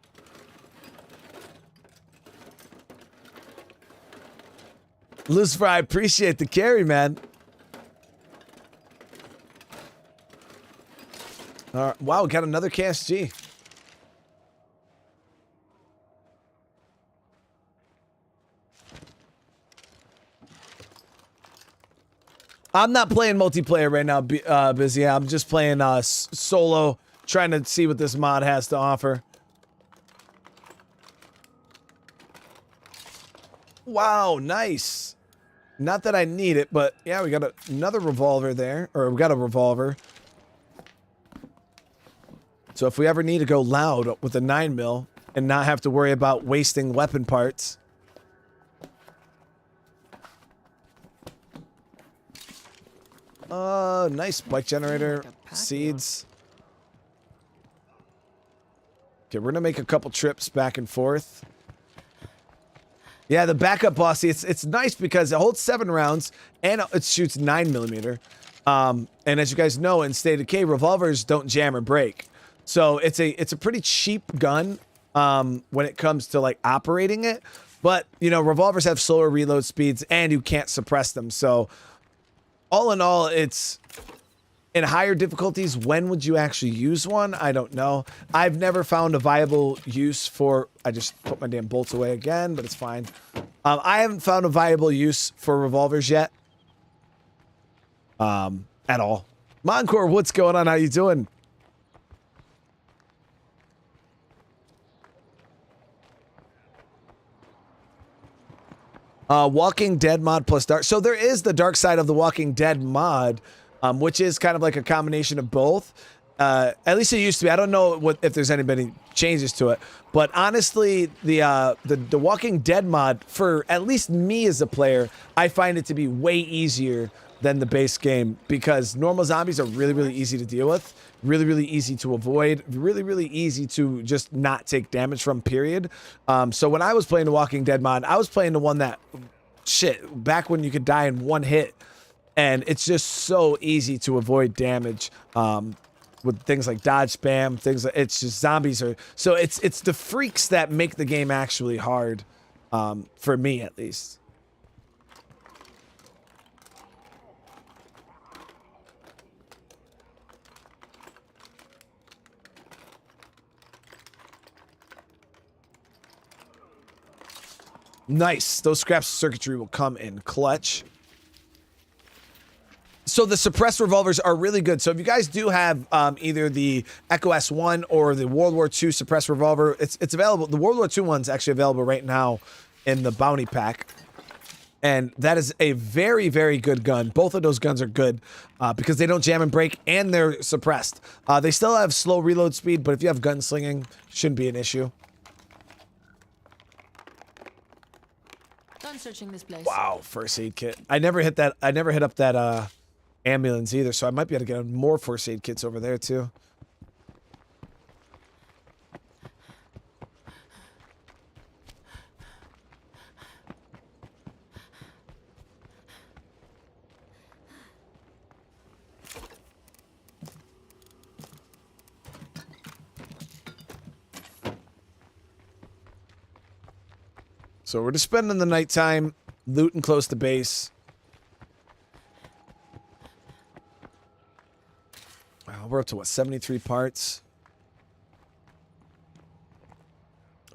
Lucifer, I appreciate the carry, man. All right, wow, got another KSG. I'm not playing multiplayer right now, Busy. I'm just playing solo, trying to see what this mod has to offer. Wow, nice. Not that I need it, but yeah, we got another revolver there, or we got a revolver. So if we ever need to go loud with a 9mm and not have to worry about wasting weapon parts. Nice bike generator, seeds. Okay, we're gonna make a couple trips back and forth. Yeah, the backup bossy, it's nice because it holds 7 rounds and it shoots 9mm. And as you guys know, in State of Decay, revolvers don't jam or break. So it's a pretty cheap gun when it comes to like operating it. But you know, revolvers have slower reload speeds and you can't suppress them. So all in all, it's in higher difficulties. When would you actually use one? I don't know. I've never found a viable use for, I just put my damn bolts away again, but it's fine. I haven't found a viable use for revolvers yet. At all. Moncor, what's going on? How you doing? Walking Dead mod plus Dark. So there is the Dark Side of the Walking Dead mod, which is kind of like a combination of both. At least it used to be. I don't know if there's anybody changes to it, but honestly, the Walking Dead mod, for at least me as a player, I find it to be way easier than the base game because normal zombies are really, really easy to deal with, really, really easy to avoid, really, really easy to just not take damage from, period. So when I was playing the Walking Dead mod, I was playing the one that, back when you could die in one hit, and it's just so easy to avoid damage with things like dodge spam, things like, it's just zombies are, so it's the freaks that make the game actually hard, for me at least. Nice. Those scraps of circuitry will come in clutch. So the suppressed revolvers are really good. So if you guys do have either the Echo S1 or the World War II suppressed revolver, it's available. The World War II one's actually available right now in the bounty pack. And that is a very, very good gun. Both of those guns are good because they don't jam and break and they're suppressed. They still have slow reload speed, but if you have gunslinging, shouldn't be an issue. Done researching this place. Wow, first aid kit. I never hit that. I never hit up that ambulance either, so I might be able to get more first aid kits over there too. So we're just spending the nighttime looting close to base. We're up to what, 73 parts?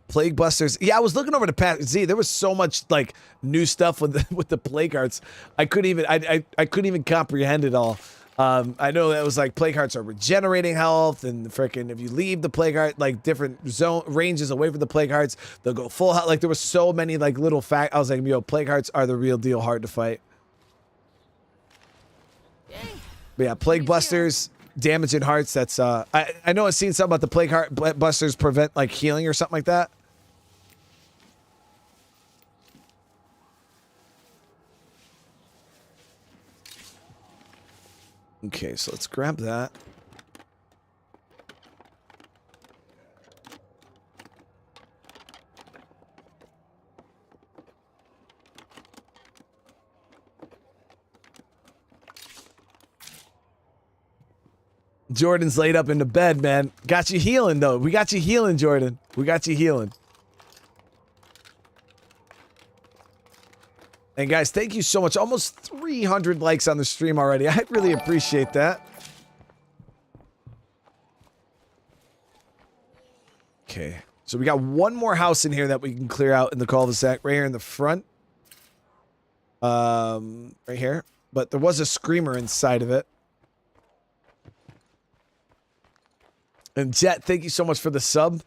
Plague Busters. Yeah, I was looking over the past. Z, there was so much like new stuff with the plague hearts. I couldn't even I couldn't even comprehend it all. I know that it was like plague hearts are regenerating health, and freaking if you leave the plague heart, like different zone ranges away from the plague hearts, they'll go full health. Like there was so many like little fact. I was like, yo, plague hearts are the real deal, hard to fight. But yeah, plague busters, damaging hearts. That's I know I've seen something about the plague heart busters prevent like healing or something like that. Okay, so let's grab that. Jordan's laid up in the bed, man. Got you healing, though. We got you healing, Jordan. We got you healing. And guys, thank you so much. Almost 300 likes on the stream already. I really appreciate that. Okay. So we got one more house in here that we can clear out in the cul-de-sac. Right here in the front. Right here. But there was a screamer inside of it. And Jet, thank you so much for the sub.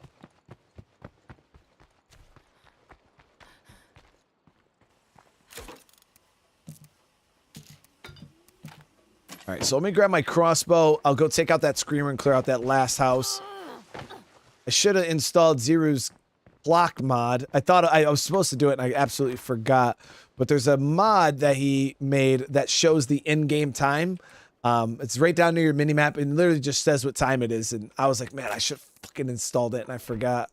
All right, so let me grab my crossbow. I'll go take out that screamer and clear out that last house. I should have installed Zeru's block mod. I thought I was supposed to do it, and I absolutely forgot. But there's a mod that he made that shows the in-game time. It's right down near your minimap, and literally just says what time it is. And I was like, man, I should have fucking installed it, and I forgot.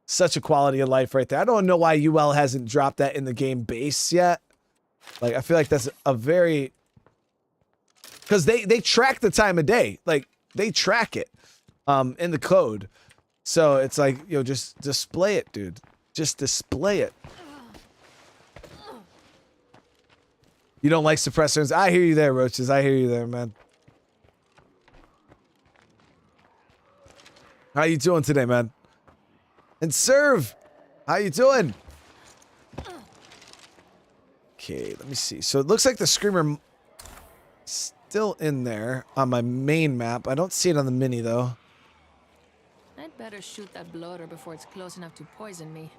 Such a quality of life right there. I don't know why UL hasn't dropped that in the game base yet. Like, I feel like that's a very... Because they track the time of day. Like, they track it in the code. So it's like, yo, just display it, dude. Just display it. You don't like suppressors? I hear you there, Roaches. I hear you there, man. How you doing today, man? And Serve, how you doing? Okay, let me see. So it looks like the screamer still in there on my main map. I don't see it on the mini, though. I'd better shoot that bloater before it's close enough to poison me.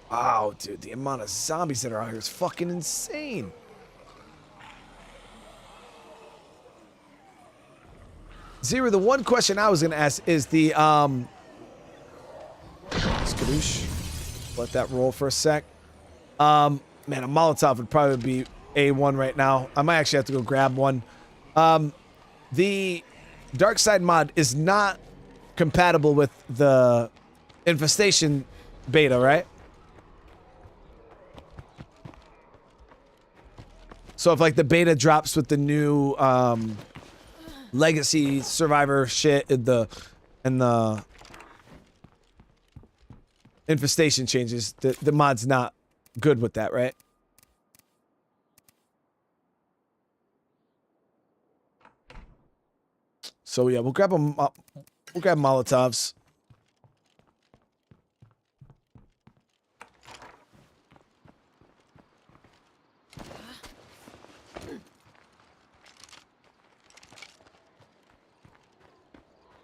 Wow, dude, the amount of zombies that are out here is fucking insane. Zero, the one question I was going to ask is the, skadoosh. Let that roll for a sec. Man, a Molotov would probably be A1 right now. I might actually have to go grab one. The Darkside mod is not compatible with the Infestation beta, right? So if like the beta drops with the new legacy survivor shit and the infestation changes, the mod's not good with that, right? So yeah, we'll grab Molotovs.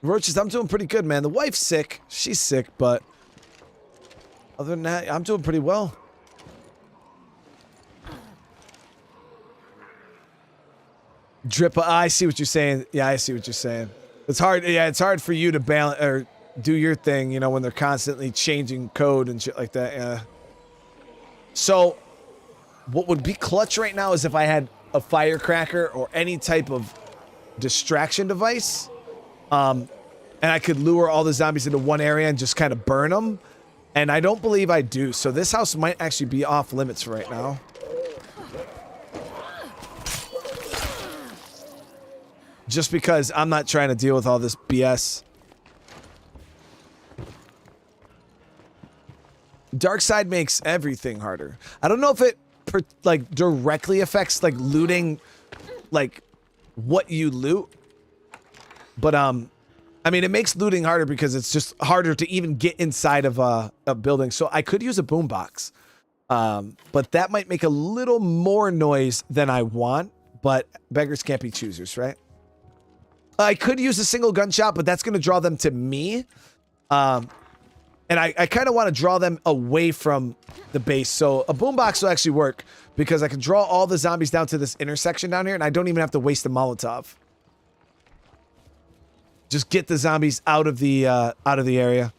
Roaches, I'm doing pretty good, man. The wife's sick. She's sick, but other than that, I'm doing pretty well. Drip. I see what you're saying. Yeah, I see what you're saying. It's hard. Yeah, it's hard for you to balance or do your thing, you know, when they're constantly changing code and shit like that. Yeah. So what would be clutch right now is if I had a firecracker or any type of distraction device. And I could lure all the zombies into one area and just kind of burn them. And I don't believe I do. So this house might actually be off limits for right now. Just because I'm not trying to deal with all this BS. Darkside makes everything harder. I don't know if it like directly affects like looting, like what you loot. But I mean, it makes looting harder because it's just harder to even get inside of a building. So I could use a boombox, but that might make a little more noise than I want. But beggars can't be choosers, right? I could use a single gunshot, but that's going to draw them to me. And I kind of want to draw them away from the base. So a boombox will actually work because I can draw all the zombies down to this intersection down here, and I don't even have to waste a Molotov. Just get the zombies out of the area.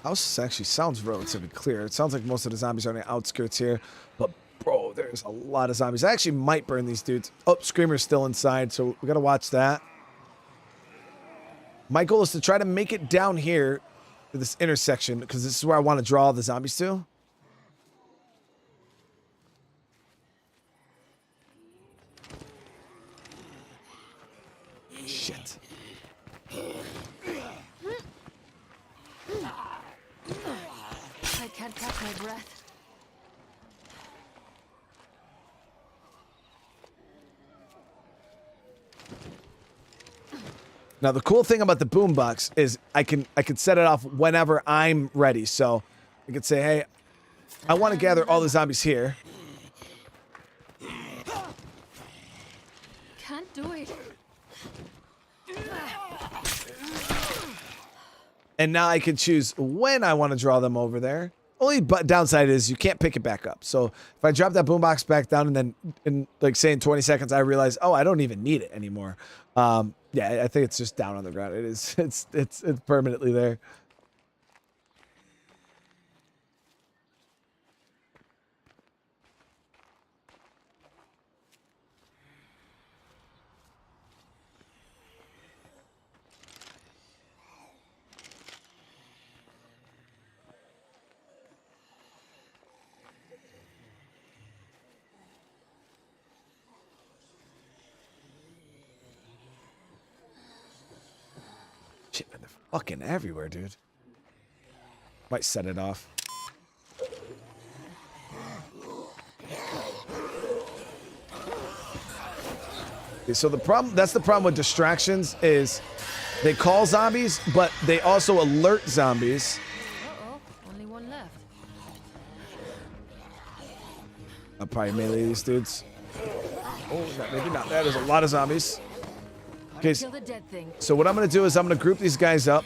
House actually sounds relatively clear. It sounds like most of the zombies are on the outskirts here. But, bro, there's a lot of zombies. I actually might burn these dudes. Oh, Screamer's still inside, so we got to watch that. My goal is to try to make it down here to this intersection, because this is where I want to draw all the zombies to. Shit. I can't catch my breath. Now the cool thing about the boombox is I can set it off whenever I'm ready. So I could say, hey, I want to gather all the zombies here. Can't do it. And now I can choose when I want to draw them over there. Only downside is you can't pick it back up. So if I drop that boombox back down and then in like say in 20 seconds I realize, oh, I don't even need it anymore. Yeah, I think it's just down on the ground. It is. It's permanently there. Shit, man, they're fucking everywhere, dude. Might set it off. Okay, so that's the problem with distractions is they call zombies, but they also alert zombies. Uh-oh, only one left. I'll probably melee these dudes. Oh, maybe not. There's a lot of zombies. Okay, Kill the dead thing. so what I'm going to do is I'm going to group these guys up.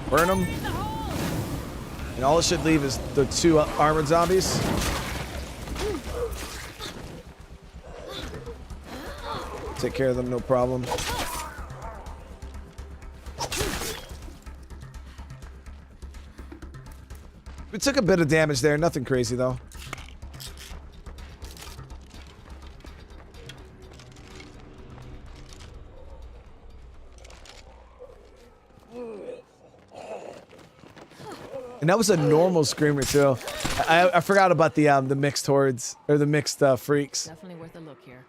Burn them. And all it should leave is the two armored zombies. Take care of them, no problem. We took a bit of damage there, nothing crazy though. And that was a normal screamer too. I forgot about the mixed hordes or the mixed freaks. Definitely worth a look here.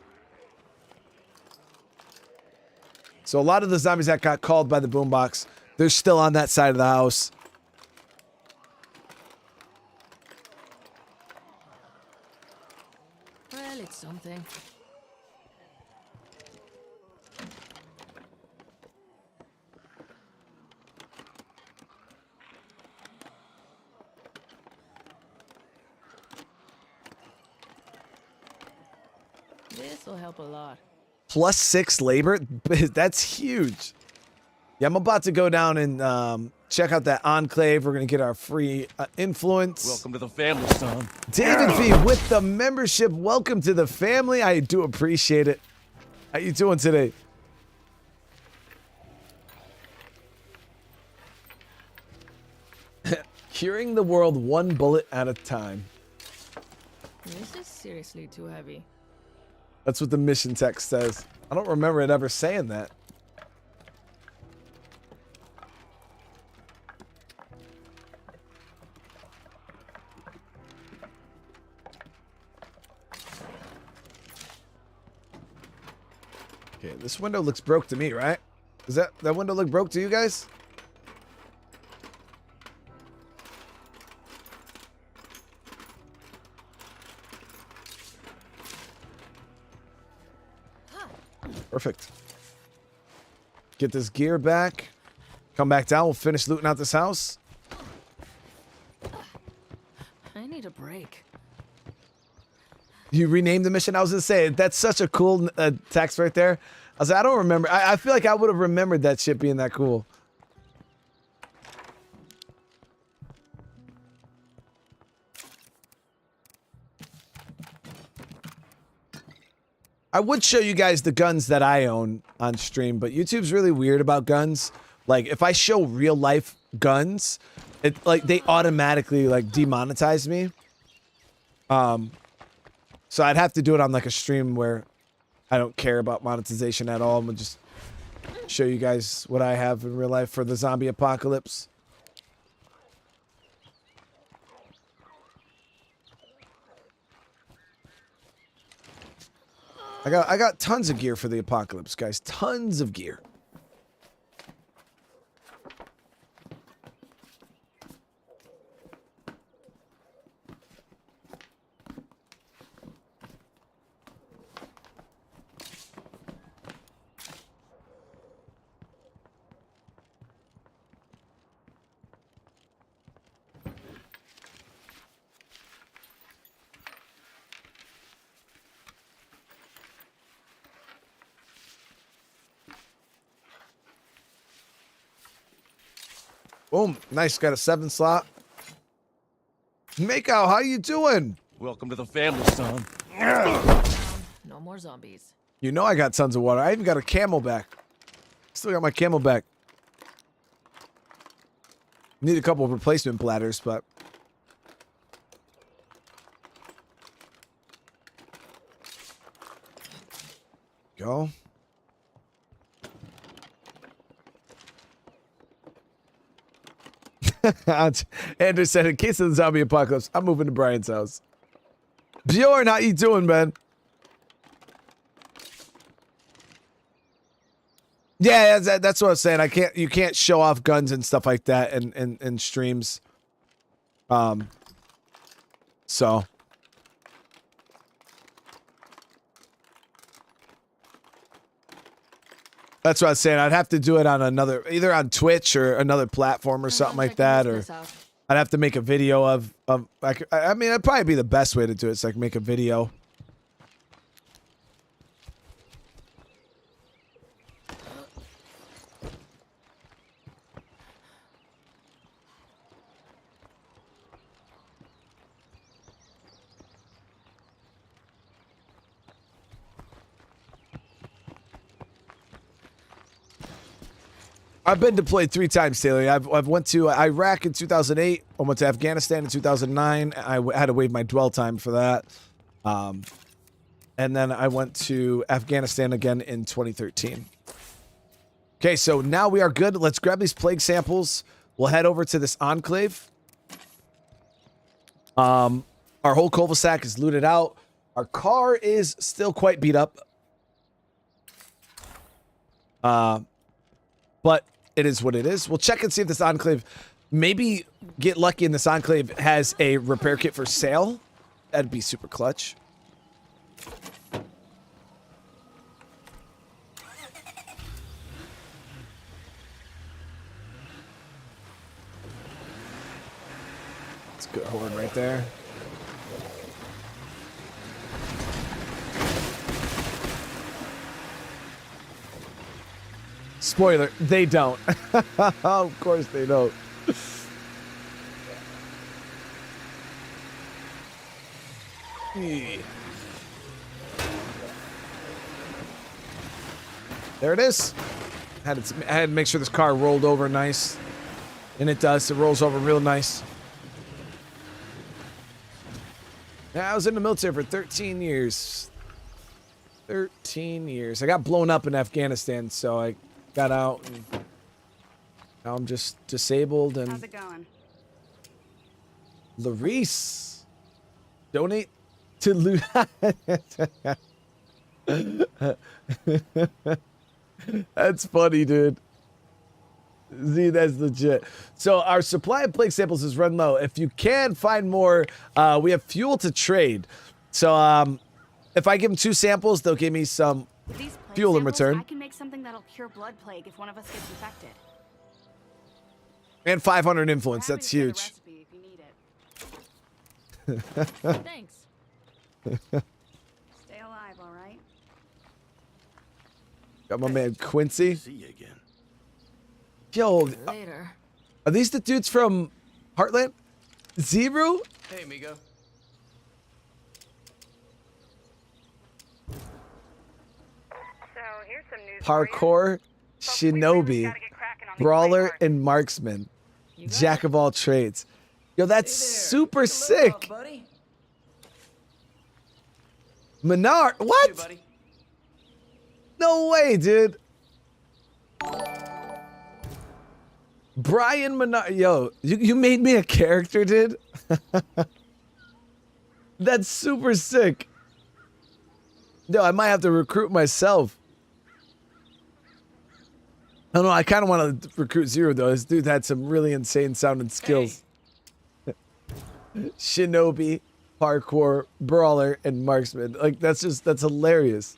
So a lot of the zombies that got called by the boombox, they're still on that side of the house. Well, it's something. This'll help a lot. +6 labor. That's huge. Yeah, I'm about to go down and check out that enclave. We're gonna get our free influence. Welcome to the family, son. David V with the membership. Welcome to the family. I do appreciate it. How you doing today? Curing the world one bullet at a time. This is seriously too heavy. That's what the mission text says. I don't remember it ever saying that. Okay, this window looks broke to me, right? Does that window look broke to you guys? Perfect. Get this gear back. Come back down. We'll finish looting out this house. I need a break. You renamed the mission? I was going to say, that's such a cool text right there. I was like, I don't remember. I feel like I would have remembered that shit being that cool. I would show you guys the guns that I own on stream, but YouTube's really weird about guns. Like, if I show real life guns, it like they automatically like demonetize me. So I'd have to do it on like a stream where I don't care about monetization at all. I'm gonna just show you guys what I have in real life for the zombie apocalypse. I got tons of gear for the apocalypse, guys. Tons of gear. Boom. Nice. Got a 7 slot. Makeout, how you doing? Welcome to the family, son. No more zombies. You know I got tons of water. I even got a camelback. Still got my camelback. Need a couple of replacement bladders, but... Go. Andrew said, in case of the zombie apocalypse, I'm moving to Brian's house. Bjorn, how you doing, man? Yeah, that's what I was saying. You can't show off guns and stuff like that in streams. So. That's what I was saying. I'd have to do it on either on Twitch or another platform or something like that, or I'd have to make a video of I mean, that'd probably be the best way to do it. It's like make a video. I've been deployed 3 times, Taylor. I've went to Iraq in 2008. I went to Afghanistan in 2009. I had to waive my dwell time for that. And then I went to Afghanistan again in 2013. Okay, so now we are good. Let's grab these plague samples. We'll head over to this enclave. Our whole cul-de-sac is looted out. Our car is still quite beat up. But it is what it is. We'll check and see if this enclave, maybe get lucky and this enclave has a repair kit for sale. That'd be super clutch. That's a good horde right there. Spoiler, they don't. Of course they don't. There it is. I had to make sure this car rolled over nice. And it does. It rolls over real nice. Yeah, I was in the military for 13 years. 13 years. I got blown up in Afghanistan, so I got out. And now I'm just disabled. And How's it going? Larice, donate to loot. That's funny, dude. Z, that's legit. So our supply of plague samples is run low. If you can find more, we have fuel to trade. So if I give them 2 samples, they'll give me some With these plague fuel in samples, return. I can make something that'll cure blood plague if one of us gets infected. And 500 influence. Happy That's to share the huge. recipe if you need it. Thanks. Stay alive, all right? Got my man Quincy. See you again. Yo, Later. are these the dudes from Heartland? Zeru? Hey, amigo. So here's some news. Parkour, Shinobi, Brawler, and Marksman. Jack of all trades. Yo, that's super sick. Menard, Hey, what? buddy. No way, dude. Brian Menard. Yo, you made me a character, dude. That's super sick. Yo, I might have to recruit myself. I don't know. I kind of want to recruit Zeru, though. This dude had some really insane sounding skills. Shinobi, parkour, brawler, and marksman. Like, that's hilarious.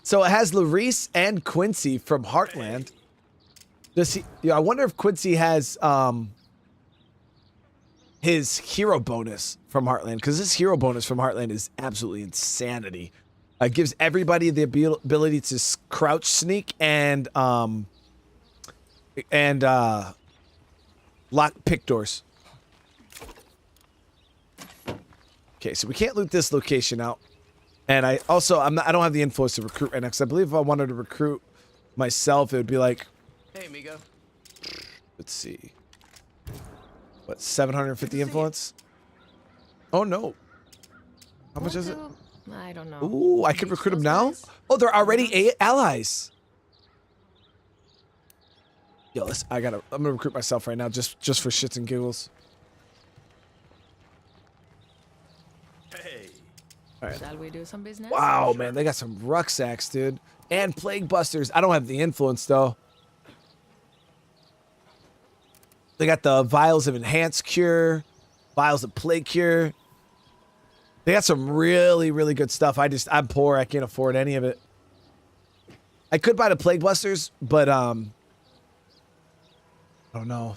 So it has Larice and Quincy from Heartland. Does he? Yeah, I wonder if Quincy has his hero bonus from Heartland, because his hero bonus from Heartland is absolutely insanity. It gives everybody the ability to crouch sneak and lock pick doors. Okay, so we can't loot this location out. And I don't have the influence to recruit right now, because I believe if I wanted to recruit myself, it would be like, Hey, amigo. let's see, what, 750 influence? Oh no. How much is it? I don't know. Ooh, I could Reach recruit them those now? guys? Oh, they're already allies. Yo, I'm gonna recruit myself right now just for shits and giggles. Hey. Shall we do some business? Wow, man, they got some rucksacks, dude. And plague busters. I don't have the influence though. They got the vials of enhanced cure, vials of plague cure. They got some really, really good stuff. I'm poor. I can't afford any of it. I could buy the plague busters, but I don't know.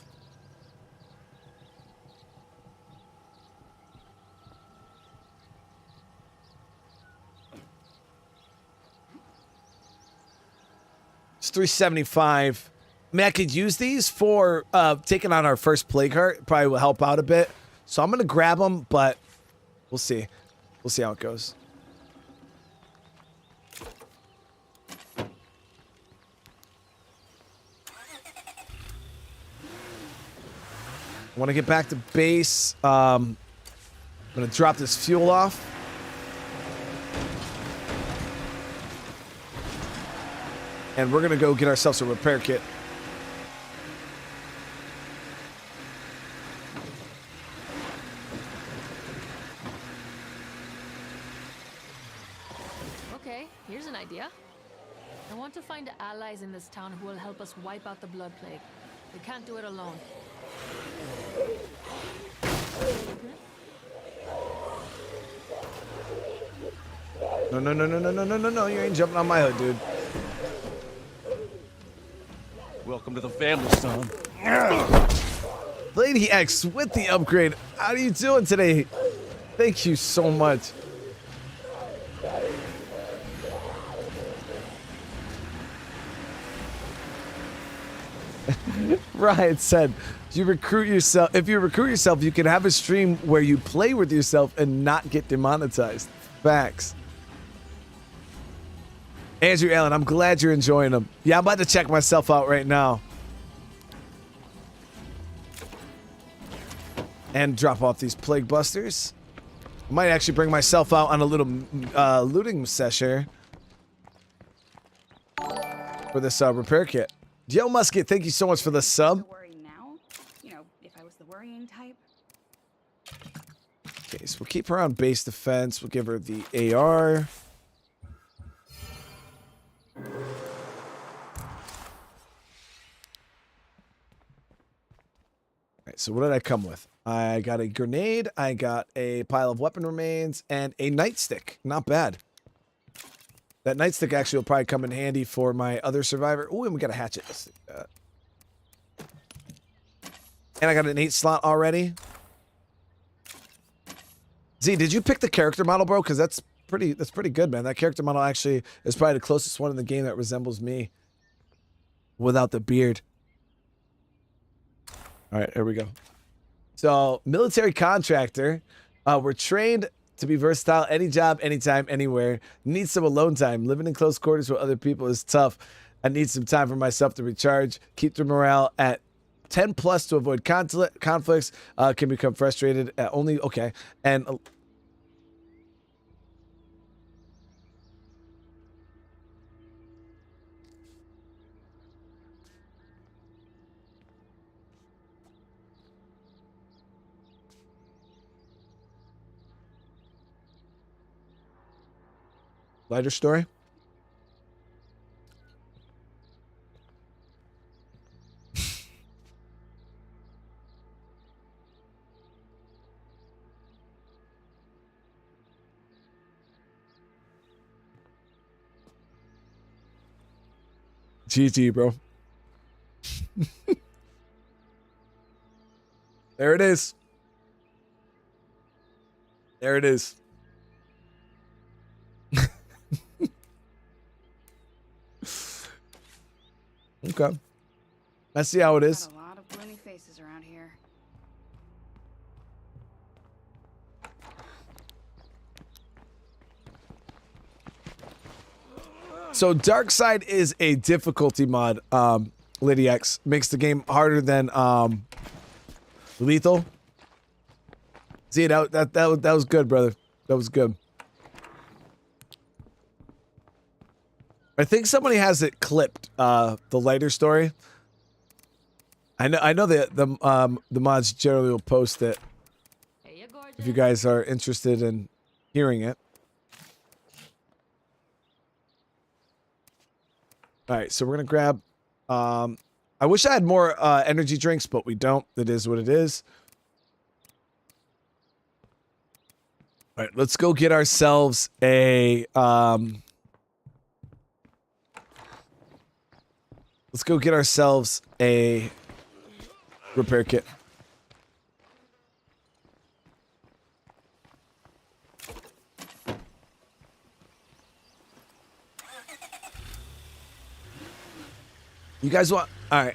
It's 375. I mean, I could use these for taking on our first plague heart. Probably will help out a bit. So I'm gonna grab them, but we'll see. We'll see how it goes. I want to get back to base. I'm gonna drop this fuel off. And we're gonna go get ourselves a repair kit. Okay, here's an idea. I want to find allies in this town who will help us wipe out the blood plague. We can't do it alone. No, you ain't jumping on my hood, dude. Welcome to the family, son. Lady X with the upgrade. How are you doing today? Thank you so much. Ryan said, if you recruit yourself, you can have a stream where you play with yourself and not get demonetized. Facts. Andrew Allen, I'm glad you're enjoying them. Yeah, I'm about to check myself out right now. And drop off these plague busters. I might actually bring myself out on a little looting session for this repair kit. Joe Musket, thank you so much for the sub. Worry now? You know, if I was the worrying type. Okay, so we'll keep her on base defense. We'll give her the AR. Alright, so what did I come with? I got a grenade, I got a pile of weapon remains, and a nightstick. Not bad. That nightstick actually will probably come in handy for my other survivor. Oh, and we got a hatchet. Let's take that. And I got an 8 slot already. Z, did you pick the character model, bro? Because that's pretty good, man. That character model actually is probably the closest one in the game that resembles me without the beard. All right, here we go. So, military contractor. We're trained to be versatile, any job, anytime, anywhere. Need some alone time. Living in close quarters with other people is tough. I need some time for myself to recharge. Keep the morale at 10 plus to avoid conflicts. Can become frustrated at only, okay. And lighter story. GG, bro. There it is. There it is. Okay. Let's see how it is. Got a lot of gloomy faces around here. So Darkside is a difficulty mod. Lady X makes the game harder than Lethal. See, that was good, brother. That was good. I think somebody has it clipped. The lighter story. I know that the mods generally will post it if you guys are interested in hearing it. All right, so we're gonna grab. I wish I had more energy drinks, but we don't. It is what it is. All right, let's go get ourselves a. Let's go get ourselves a repair kit. You guys want? All right.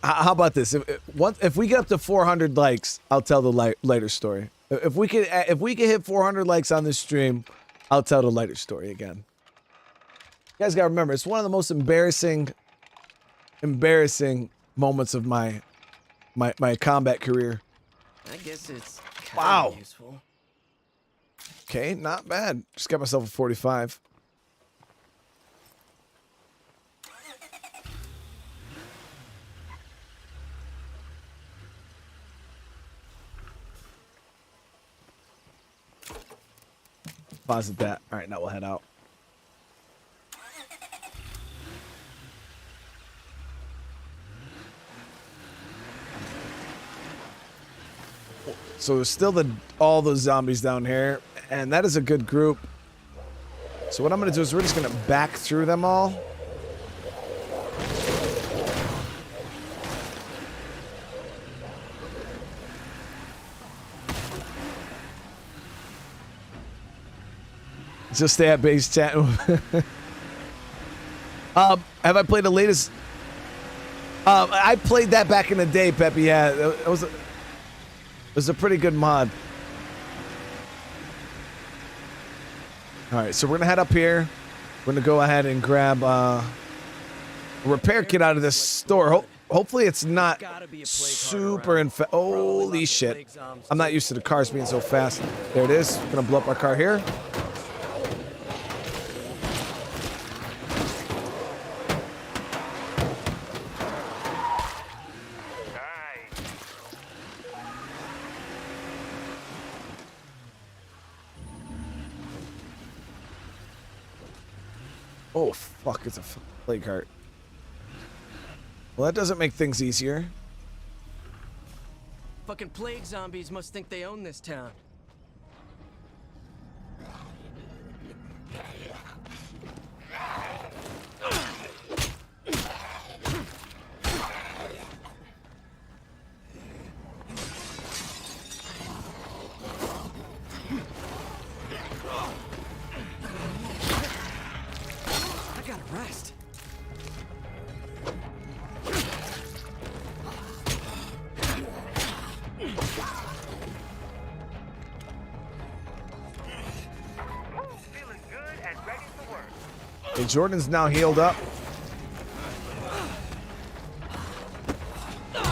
How about this? If we get up to 400 likes, I'll tell the lighter story. If we can hit 400 likes on this stream, I'll tell the lighter story again. You guys gotta remember, it's one of the most embarrassing moments of my combat career. I guess it's wow. Useful. Okay, not bad. Just got myself a 45. Deposit that. All right, now we'll head out. So there's still all those zombies down here, and that is a good group. So what I'm going to do is we're just going to back through them all. Just stay at base chat. Have I played the latest? I played that back in the day, Peppy. Yeah, it was a pretty good mod. All right, so we're gonna head up here. We're gonna go ahead and grab a repair kit out of this store. Hopefully it's not super holy shit. I'm not used to the cars being so fast. There it is. Gonna blow up our car here. Oh, fuck, it's a plague cart. Well, that doesn't make things easier. Fucking plague zombies must think they own this town. Rest. Feeling good and ready for work. Hey, Jordan's now healed up. I'm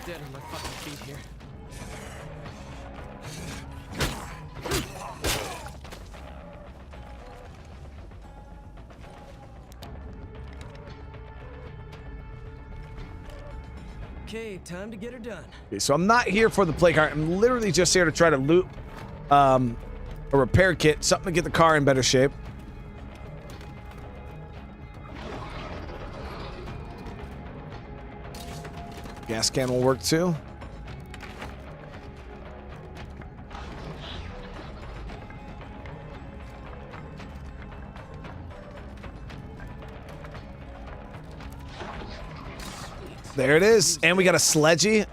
dead on my fucking feet here. Okay, time to get her done. Okay, so I'm not here for the plague cart. I'm literally just here to try to loot a repair kit, something to get the car in better shape. Gas can will work too. There it is. And we got a sledgy.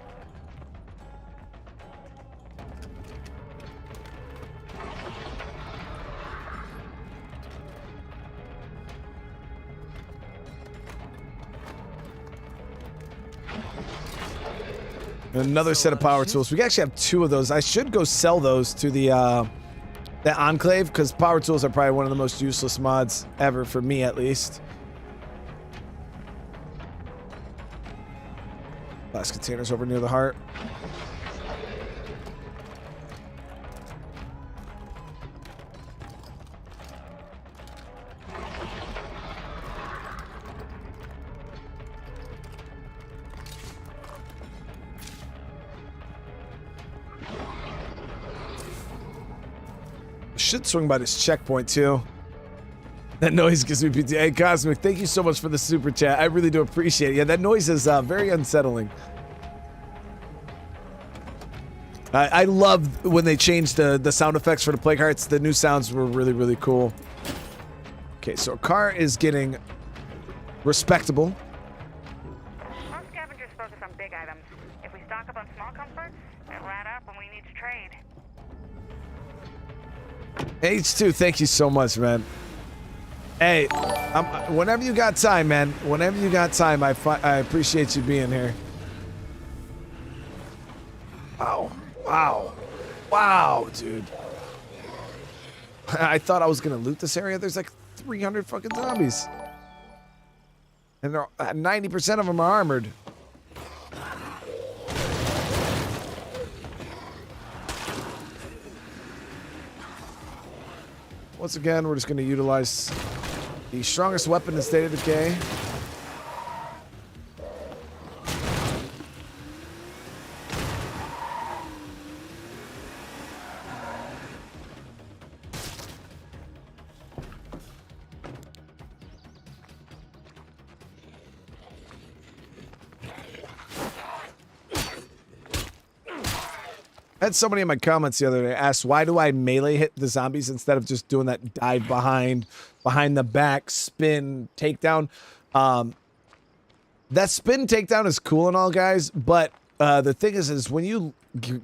Another set of power tools. We actually have 2 of those. I should go sell those to the enclave, because power tools are probably one of the most useless mods ever, for me at least. Last container's over near the heart. Should swing by this checkpoint too. That noise gives me PTSD. Hey, Cosmic, thank you so much for the super chat. I really do appreciate it. Yeah, that noise is very unsettling. I love when they changed the sound effects for the plague hearts. The new sounds were really, really cool. Okay, so our car is getting respectable. Most scavengers focus on big items. If we stock up on small comforts, it'll add up when we need to trade. H2, thank you so much, man. Hey, whenever you got time, man. Whenever you got time, I appreciate you being here. Wow. Wow. Wow, dude. I thought I was going to loot this area. There's like 300 fucking zombies. And 90% of them are armored. Once again, we're just going to utilize the strongest weapon in State of Decay. I had somebody in my comments the other day ask, why do I melee hit the zombies instead of just doing that dive behind the back, spin, takedown? That spin takedown is cool and all, guys, but the thing is when you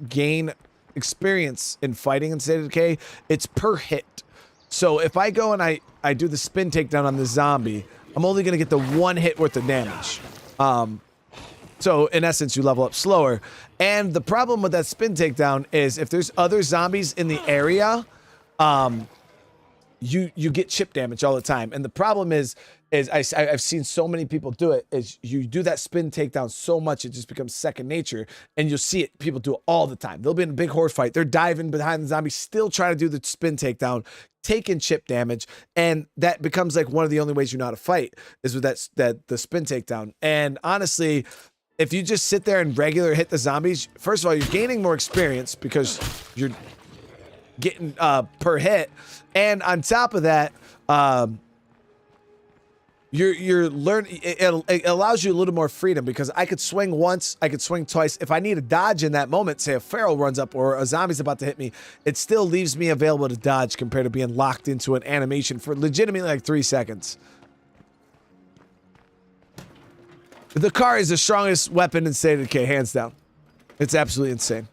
gain experience in fighting in State of Decay, it's per hit. So if I go and I do the spin takedown on the zombie, I'm only going to get the 1 hit worth of damage. So in essence, you level up slower. And the problem with that spin takedown is if there's other zombies in the area, you get chip damage all the time. And the problem is I've seen so many people do it, is you do that spin takedown so much, it just becomes second nature. And you'll see it, people do it all the time. They'll be in a big horse fight. They're diving behind the zombie, still trying to do the spin takedown, taking chip damage. And that becomes like one of the only ways you know how to fight is with the spin takedown. And honestly, if you just sit there and regular hit the zombies, first of all, you're gaining more experience because you're getting per hit. And on top of that, you're learning. It allows you a little more freedom because I could swing once, I could swing twice. If I need a dodge in that moment, say a feral runs up or a zombie's about to hit me, it still leaves me available to dodge compared to being locked into an animation for legitimately like 3 seconds. The car is the strongest weapon in State of Decay, hands down. It's absolutely insane.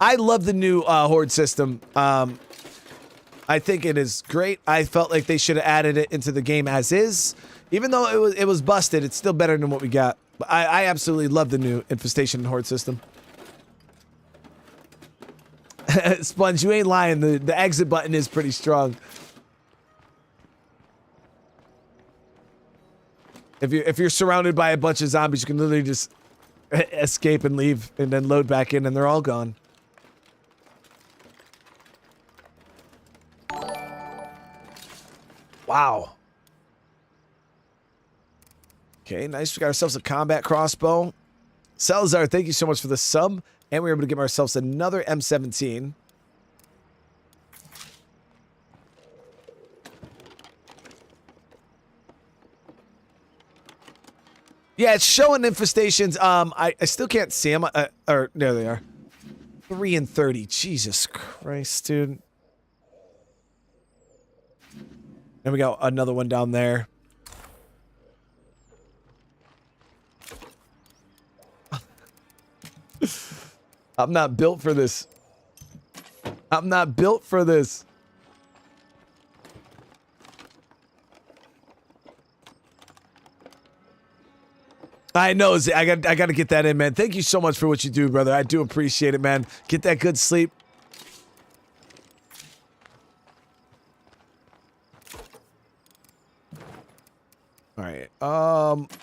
I love the new horde system. I think it is great. I felt like they should have added it into the game as is. Even though it was busted, it's still better than what we got. But I absolutely love the new infestation and horde system. Sponge, you ain't lying. The exit button is pretty strong. If you're surrounded by a bunch of zombies, you can literally just escape and leave and then load back in and they're all gone. Wow. Okay, nice. We got ourselves a combat crossbow. Salazar, thank you so much for the sub. And we were able to give ourselves another M17. Yeah, it's showing infestations. I still can't see them. Or there they are. 3 and 30. Jesus Christ, dude. And we got another one down there. I'm not built for this. I'm not built for this. I know. I got to get that in, man. Thank you so much for what you do, brother. I do appreciate it, man. Get that good sleep. All right.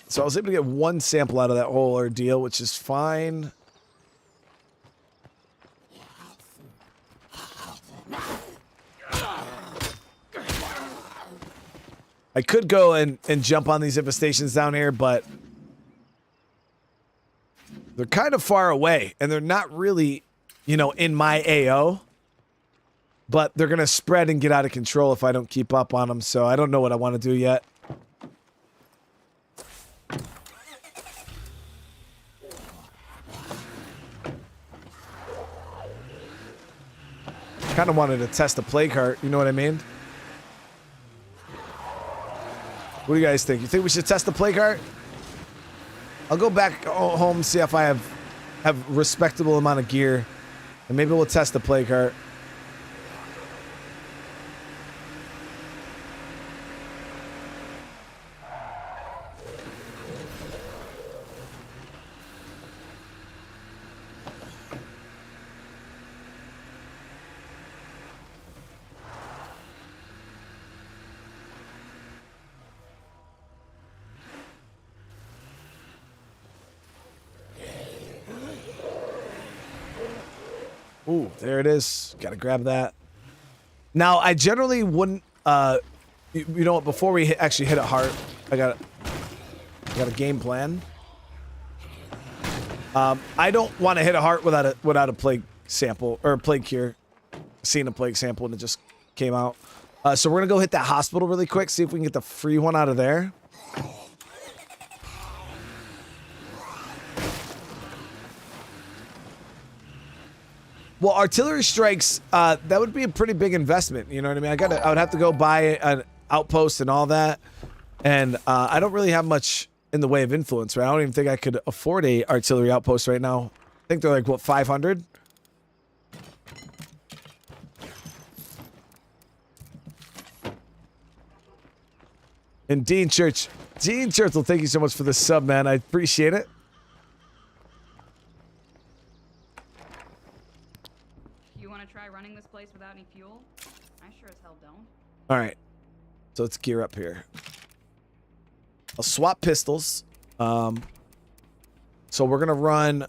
So I was able to get 1 sample out of that whole ordeal, which is fine. I could go and jump on these infestations down here, but they're kind of far away, and they're not really, you know, in my AO. But they're going to spread and get out of control if I don't keep up on them, so I don't know what I want to do yet. Kind of wanted to test the plague heart, you know what I mean? What do you guys think? You think we should test the plague heart? I'll go back home, see if I have respectable amount of gear, and maybe we'll test the plague heart. Ooh, there it is. Gotta grab that. Now, I generally wouldn't, you know what, before we actually hit it hard, I got a game plan. I don't want to hit a heart without a plague sample, or a plague cure. Seen a plague sample and it just came out. So we're gonna go hit that hospital really quick, see if we can get the free one out of there. Well, artillery strikes, that would be a pretty big investment. You know what I mean? I would have to go buy an outpost and all that. And I don't really have much in the way of influence, right? I don't even think I could afford a artillery outpost right now. I think they're like, what, 500? And Dean Churchill, thank you so much for the sub, man. I appreciate it. You want to try running this place without any fuel? I sure as hell don't. All right. So let's gear up here. I'll swap pistols. So we're going to run...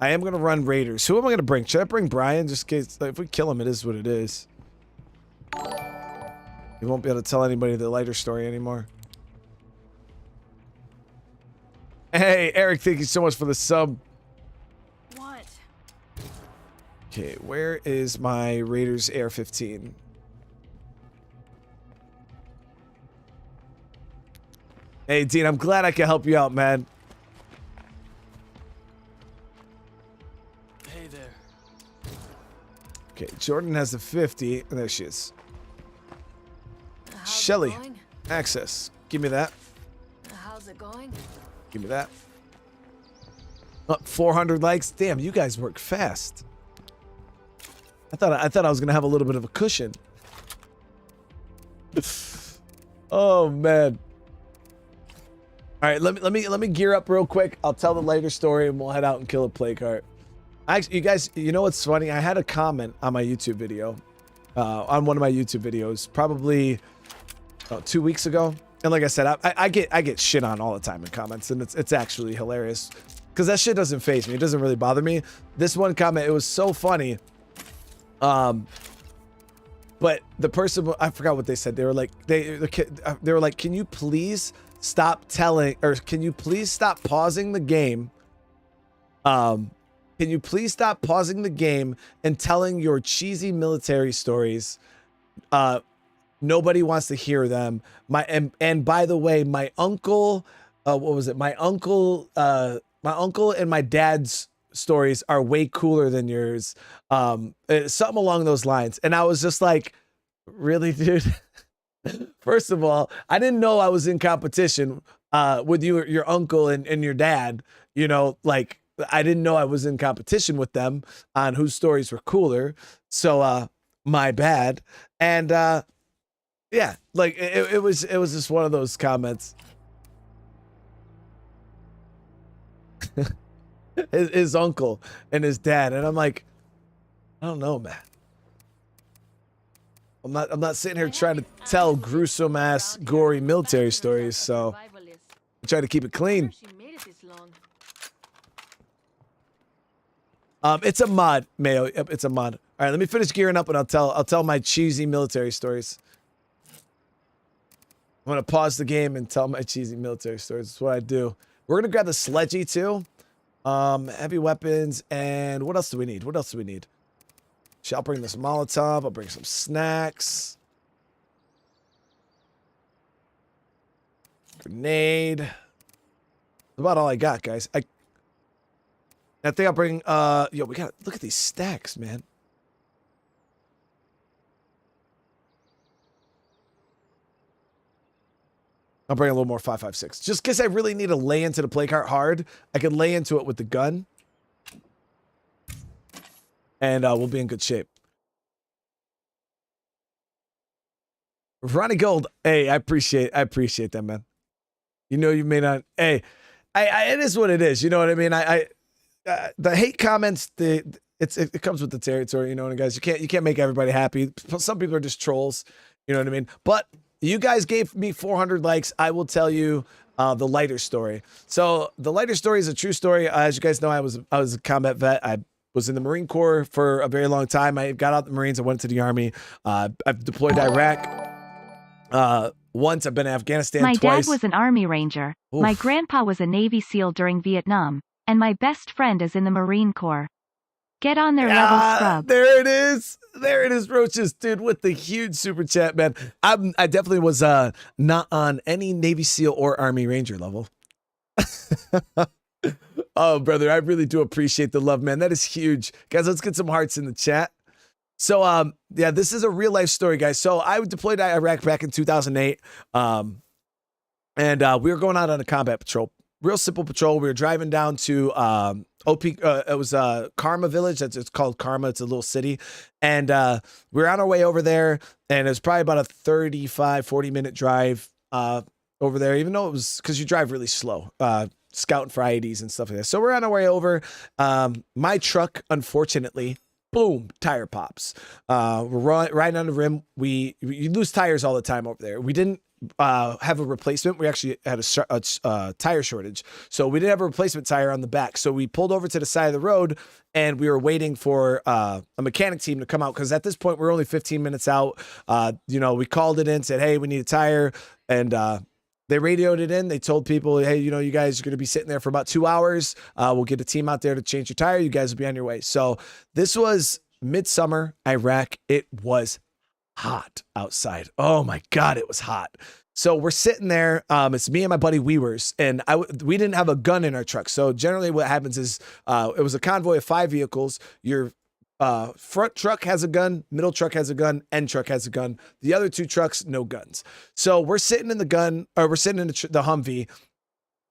I am going to run Raiders. Who am I going to bring? Should I bring Brian? Just in case... If we kill him, it is what it is. You won't be able to tell anybody the lighter story anymore. Hey, Eric, thank you so much for the sub. What? Okay, where is my Raiders AR-15? Hey, Dean, I'm glad I can help you out, man. Hey there. Okay, Jordan has the 50. And there she is. How's it Shelly, going? access. Give me that. How's it going? Give me that. 400 likes. Damn, you guys work fast. I thought I was gonna have a little bit of a cushion. Oh man. All right, let me gear up real quick. I'll tell the later story and we'll head out and kill a plague heart. Actually, you guys, you know what's funny? I had a comment on my YouTube video, on one of my YouTube videos, probably 2 weeks ago. And like I said, I get shit on all the time in comments, and it's actually hilarious because that shit doesn't faze me. It doesn't really bother me. This one comment, it was so funny. But the person, I forgot what they said. They were like, they were like, can you please stop telling, or can you please stop pausing the game? Can you please stop pausing the game and telling your cheesy military stories? Nobody wants to hear them. And by the way, my uncle, what was it? My uncle and my dad's stories are way cooler than yours. Something along those lines. And I was just like, really, dude? First of all, I didn't know I was in competition with your uncle and your dad. You know, like, I didn't know I was in competition with them on whose stories were cooler. So my bad. And yeah, like it was just one of those comments. his uncle and his dad, and I'm like, I don't know, man. I'm not sitting here trying to tell gruesome ass gory military stories, so I try to keep it clean. It's a mod, Mayo. Yep, it's a mod. All right, let me finish gearing up and I'll tell my cheesy military stories. I'm gonna pause the game and tell my cheesy military stories. That's what I do. We're gonna grab the sledgy too. Heavy weapons, and what else do we need? What else do we need? I'll bring this Molotov. I'll bring some snacks. Grenade. That's about all I got, guys. I think I'll bring, yo, we got, look at these stacks, man. I'll bring a little more 5.56. Just because I really need to lay into the plague heart hard, I can lay into it with the gun. And we'll be in good shape. Ronnie Gold, hey, I appreciate that, man. You know, you may not. Hey, it is what it is. You know what I mean? The hate comments, it comes with the territory. You know what I mean, guys? You can't make everybody happy. Some people are just trolls. You know what I mean? But you guys gave me 400 likes. I will tell you the lighter story. So the lighter story is a true story. As you guys know, I was a combat vet. I was in the Marine Corps for a very long time. I got out the Marines. I went to the Army. I've deployed to Iraq once. I've been in Afghanistan twice. My dad was an Army Ranger. Oof. My grandpa was a Navy SEAL during Vietnam. And my best friend is in the Marine Corps. Get on their level, scrub. There it is. There it is, Roaches, dude, with the huge super chat, man. I definitely was not on any Navy SEAL or Army Ranger level. Oh, brother, I really do appreciate the love, man. That is huge. Guys, let's get some hearts in the chat. So, yeah, this is a real life story, guys. So I deployed to Iraq back in 2008. And we were going out on a combat patrol. Real simple patrol. We were driving down to it was Karma Village. It's called Karma. It's a little city. And we were on our way over there, and it was probably about a 35, 40-minute drive. over there, even though it was because you drive really slow, scouting for IEDs and stuff like that. So we're on our way over. My truck, unfortunately, boom, tire pops. We're right on the rim. You lose tires all the time over there. We didn't have a replacement. We actually had a tire shortage. So we didn't have a replacement tire on the back. So we pulled over to the side of the road and we were waiting for a mechanic team to come out. Cause at this point we're only 15 minutes out. We called it in, said, hey, we need a tire. And, they radioed it in. They told people, hey, you guys are going to be sitting there for about 2 hours. We'll get a team out there to change your tire. You guys will be on your way. So this was midsummer, Iraq. It was hot outside. Oh my God, it was hot. So we're sitting there. It's me and my buddy Weavers, and we didn't have a gun in our truck. So generally what happens is it was a convoy of 5 vehicles. Your front truck has a gun, middle truck has a gun, end truck has a gun. The other 2 trucks, no guns. So we're sitting in the Humvee,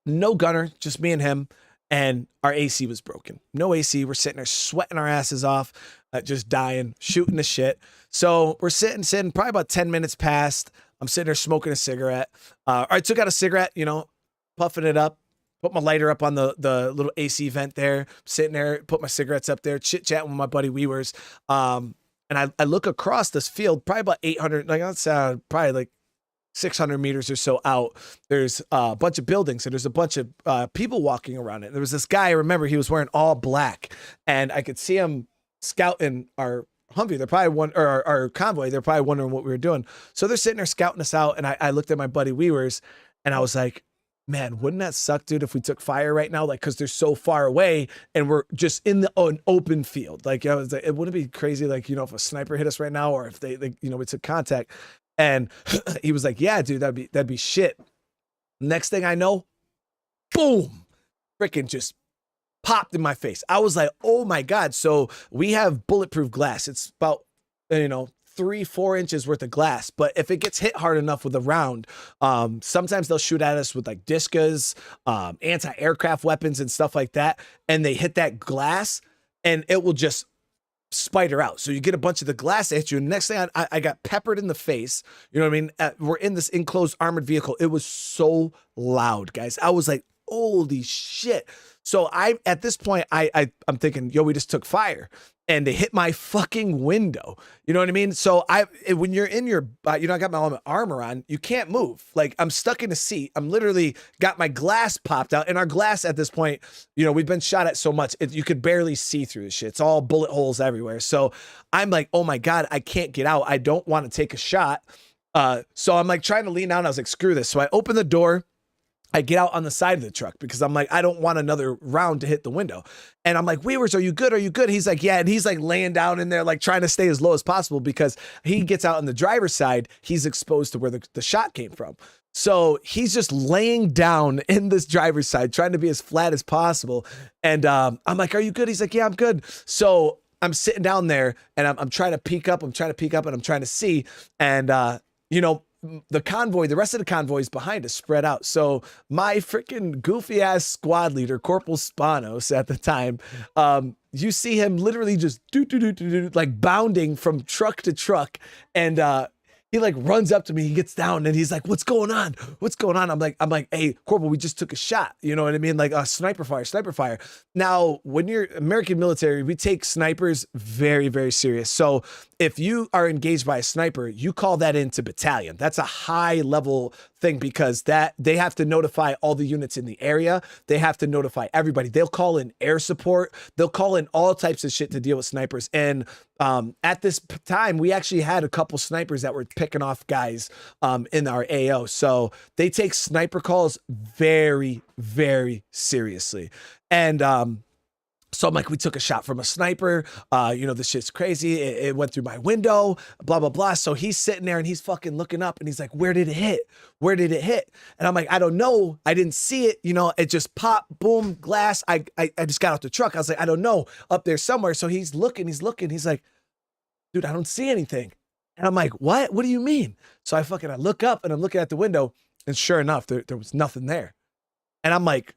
no gunner, just me and him, and our AC was broken. No AC. We're sitting there sweating our asses off, just dying, shooting the shit. So we're sitting, probably about 10 minutes past. I'm sitting there smoking a cigarette. I took out a cigarette, puffing it up. Put my lighter up on the little AC vent there, sitting there, put my cigarettes up there, chit-chatting with my buddy Weavers. And I look across this field, probably about 800, probably like 600 meters or so out. There's a bunch of buildings and there's a bunch of people walking around it. There was this guy, I remember he was wearing all black and I could see him scouting our Humvee. They're probably our convoy. They're probably wondering what we were doing. So they're sitting there scouting us out. And I looked at my buddy Weavers and I was like, man, wouldn't that suck, dude, if we took fire right now? Like, cause they're so far away and we're just in an open field. Like, I was like, it wouldn't be crazy. Like, if a sniper hit us right now, or if they we took contact. And he was like, yeah, dude, that'd be shit. Next thing I know, boom, freaking just popped in my face. I was like, oh my God. So we have bulletproof glass. It's about, 3-4 inches worth of glass, but if it gets hit hard enough with a round, sometimes they'll shoot at us with like discas, anti-aircraft weapons and stuff like that, and they hit that glass and it will just spider out. So you get a bunch of the glass at you, and next thing I got peppered in the face. You know what I mean? We're in this enclosed armored vehicle. It was so loud, guys. I was like, holy shit. So at this point, I'm thinking, yo, we just took fire. And they hit my fucking window. You know what I mean? So when you're in your, I got my armor on, you can't move. Like, I'm stuck in a seat. I'm literally got my glass popped out. And our glass at this point, we've been shot at so much, you could barely see through the shit. It's all bullet holes everywhere. So I'm like, oh my God, I can't get out. I don't want to take a shot. So I'm like trying to lean down. I was like, screw this. So I open the door. I get out on the side of the truck because I'm like, I don't want another round to hit the window. And I'm like, Weavers, are you good? Are you good? He's like, yeah. And he's like laying down in there, like trying to stay as low as possible because he gets out on the driver's side. He's exposed to where the shot came from. So he's just laying down in this driver's side, trying to be as flat as possible. And I'm like, are you good? He's like, yeah, I'm good. So I'm sitting down there and I'm trying to peek up. I'm trying to peek up and I'm trying to see. And, the rest of the convoy is behind us, spread out. So my freaking goofy ass squad leader, Corporal Spanos at the time, you see him literally just like bounding from truck to truck. And he like runs up to me, he gets down and he's like, what's going on? What's going on? I'm like, hey, Corporal, we just took a shot. You know what I mean? Like a sniper fire. Now, when you're American military, we take snipers very, very serious. So if you are engaged by a sniper, you call that into battalion. That's a high level thing because that they have to notify all the units in the area. They have to notify everybody. They'll call in air support. They'll call in all types of shit to deal with snipers. And at this time, we actually had a couple snipers that were picking off guys in our AO. So they take sniper calls very, very seriously. And so I'm like, we took a shot from a sniper. This shit's crazy. It went through my window, blah, blah, blah. So he's sitting there and he's fucking looking up and he's like, where did it hit? Where did it hit? And I'm like, I don't know. I didn't see it. It just popped, boom, glass. I just got out the truck. I was like, I don't know, up there somewhere. So he's looking. He's like, dude, I don't see anything. And I'm like, what? What do you mean? So I look up and I'm looking at the window and sure enough, there was nothing there. And I'm like,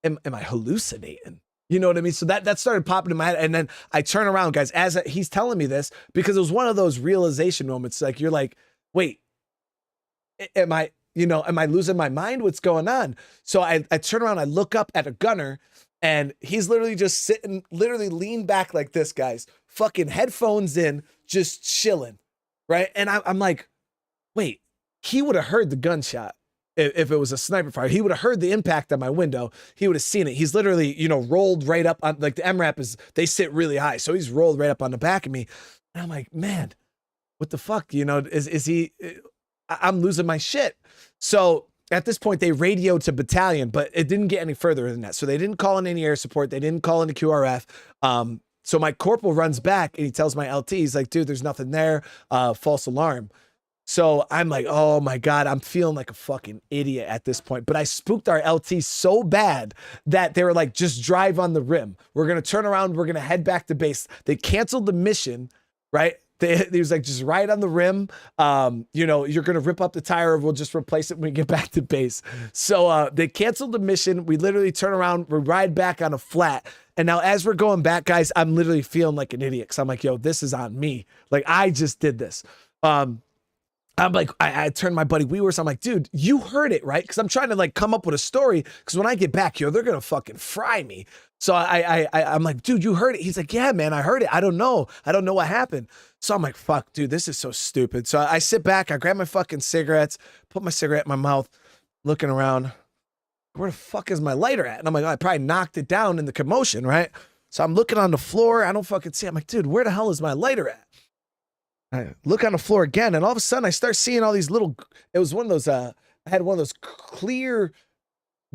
am I hallucinating? You know what I mean? So that started popping in my head. And then I turn around, guys, as he's telling me this, because it was one of those realization moments. Like, you're like, wait, am I losing my mind? What's going on? So I turn around, I look up at a gunner, and he's literally just sitting, literally leaned back like this, guys, fucking headphones in, just chilling, right? And I'm like, wait, he would have heard the gunshot if it was a sniper fire. He would have heard the impact on my window. He would have seen it. He's literally, rolled right up on, like the MRAP they sit really high. So he's rolled right up on the back of me. And I'm like, man, what the fuck? Is he, I'm losing my shit. So at this point, they radioed to battalion, but it didn't get any further than that. So they didn't call in any air support. They didn't call in the QRF. So my corporal runs back and he tells my LT, he's like, dude, there's nothing there. False alarm. So I'm like, oh my God, I'm feeling like a fucking idiot at this point. But I spooked our LT so bad that they were like, just drive on the rim. We're going to turn around. We're going to head back to base. They canceled the mission, right? He was like, just ride on the rim. You're going to rip up the tire. We'll just replace it when we get back to base. So they canceled the mission. We literally turn around. We ride back on a flat. And now as we're going back, guys, I'm literally feeling like an idiot. Cause I'm like, yo, this is on me. Like I just did this. I'm like, I turned my buddy Weavers. I'm like, dude, you heard it, right? Because I'm trying to like come up with a story. Because when I get back, they're gonna fucking fry me. So I'm like, dude, you heard it? He's like, yeah, man, I heard it. I don't know what happened. So I'm like, fuck, dude, this is so stupid. So I sit back, I grab my fucking cigarettes, put my cigarette in my mouth, looking around. Where the fuck is my lighter at? And I'm like, I probably knocked it down in the commotion, right? So I'm looking on the floor. I don't fucking see it. I'm like, dude, where the hell is my lighter at? I look on the floor again, and all of a sudden I start seeing all these little, it was one of those, I had one of those clear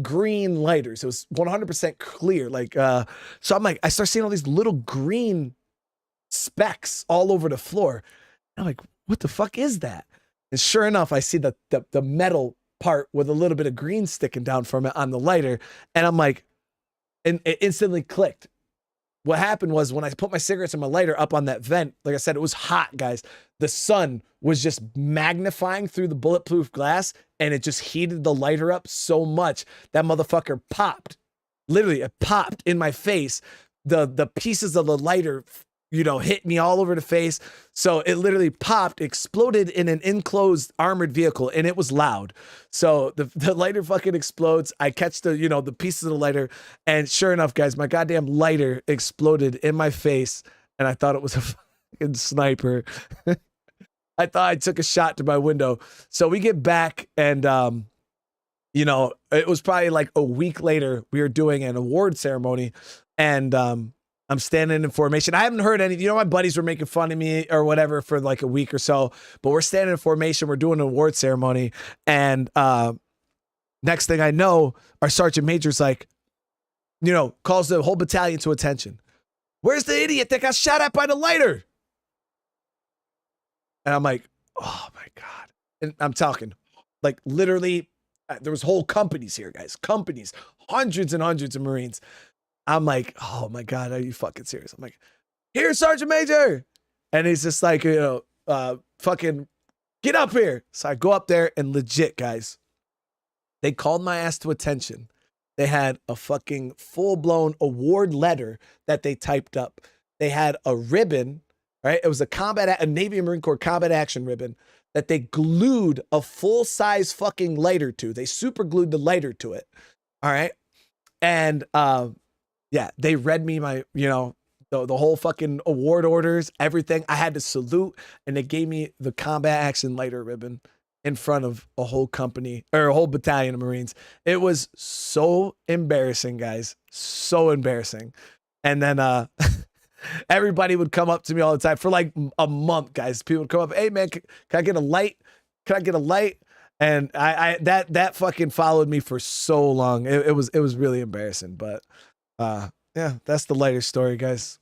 green lighters. It was 100% clear. Like, so I'm like, I start seeing all these little green specks all over the floor. I'm like, what the fuck is that? And sure enough, I see the metal part with a little bit of green sticking down from it on the lighter. And I'm like, and it instantly clicked. What happened was when I put my cigarettes and my lighter up on that vent, like I said, it was hot, guys. The sun was just magnifying through the bulletproof glass, and it just heated the lighter up so much that motherfucker popped. Literally, it popped in my face. The pieces of the lighter, hit me all over the face. So it literally popped, exploded in an enclosed armored vehicle, and it was loud. So the lighter fucking explodes. I catch the pieces of the lighter, and sure enough, guys, my goddamn lighter exploded in my face, and I thought it was a fucking sniper. I thought I took a shot to my window. So we get back, and it was probably like a week later. We were doing an award ceremony, and I'm standing in formation. I haven't heard any, my buddies were making fun of me or whatever for like a week or so, but we're standing in formation. We're doing an award ceremony. And next thing I know, our sergeant major's like, calls the whole battalion to attention. Where's the idiot that got shot at by the lighter? And I'm like, oh my God. And I'm talking like literally, there was whole companies here, guys. Companies, hundreds and hundreds of Marines. I'm like, oh my God, are you fucking serious? I'm like, here, Sergeant Major. And he's just like, fucking get up here. So I go up there, and legit, guys, they called my ass to attention. They had a fucking full-blown award letter that they typed up. They had a ribbon, right? It was a Navy and Marine Corps combat action ribbon that they glued a full-size fucking lighter to. They super glued the lighter to it. All right. And, yeah, they read me my, the whole fucking award orders, everything. I had to salute, and they gave me the combat action lighter ribbon in front of a whole company or a whole battalion of Marines. It was so embarrassing, guys. So embarrassing. And then everybody would come up to me all the time for like a month, guys. People would come up, hey man, can I get a light? Can I get a light? And that fucking followed me for so long. It was really embarrassing, but yeah, that's the lighter story, guys.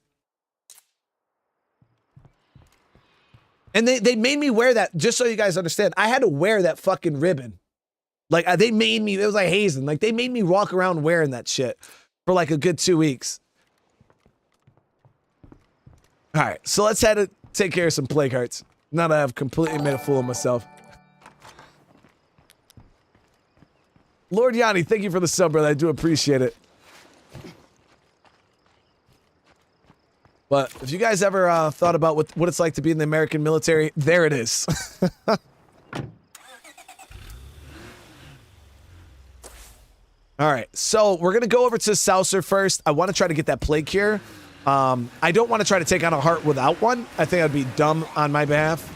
And they made me wear that, just so you guys understand. I had to wear that fucking ribbon. Like they made me, it was like hazing. Like they made me walk around wearing that shit for like a good 2 weeks. All right, so let's head to take care of some plague hearts. Now that I've completely made a fool of myself. Lord Yanni, thank you for the sub, brother. I do appreciate it. But if you guys ever thought about what it's like to be in the American military, there it is. All right, so we're gonna go over to Saucer first. I want to try to get that plague cure. I don't want to try to take on a heart without one. I think that'd be dumb on my behalf.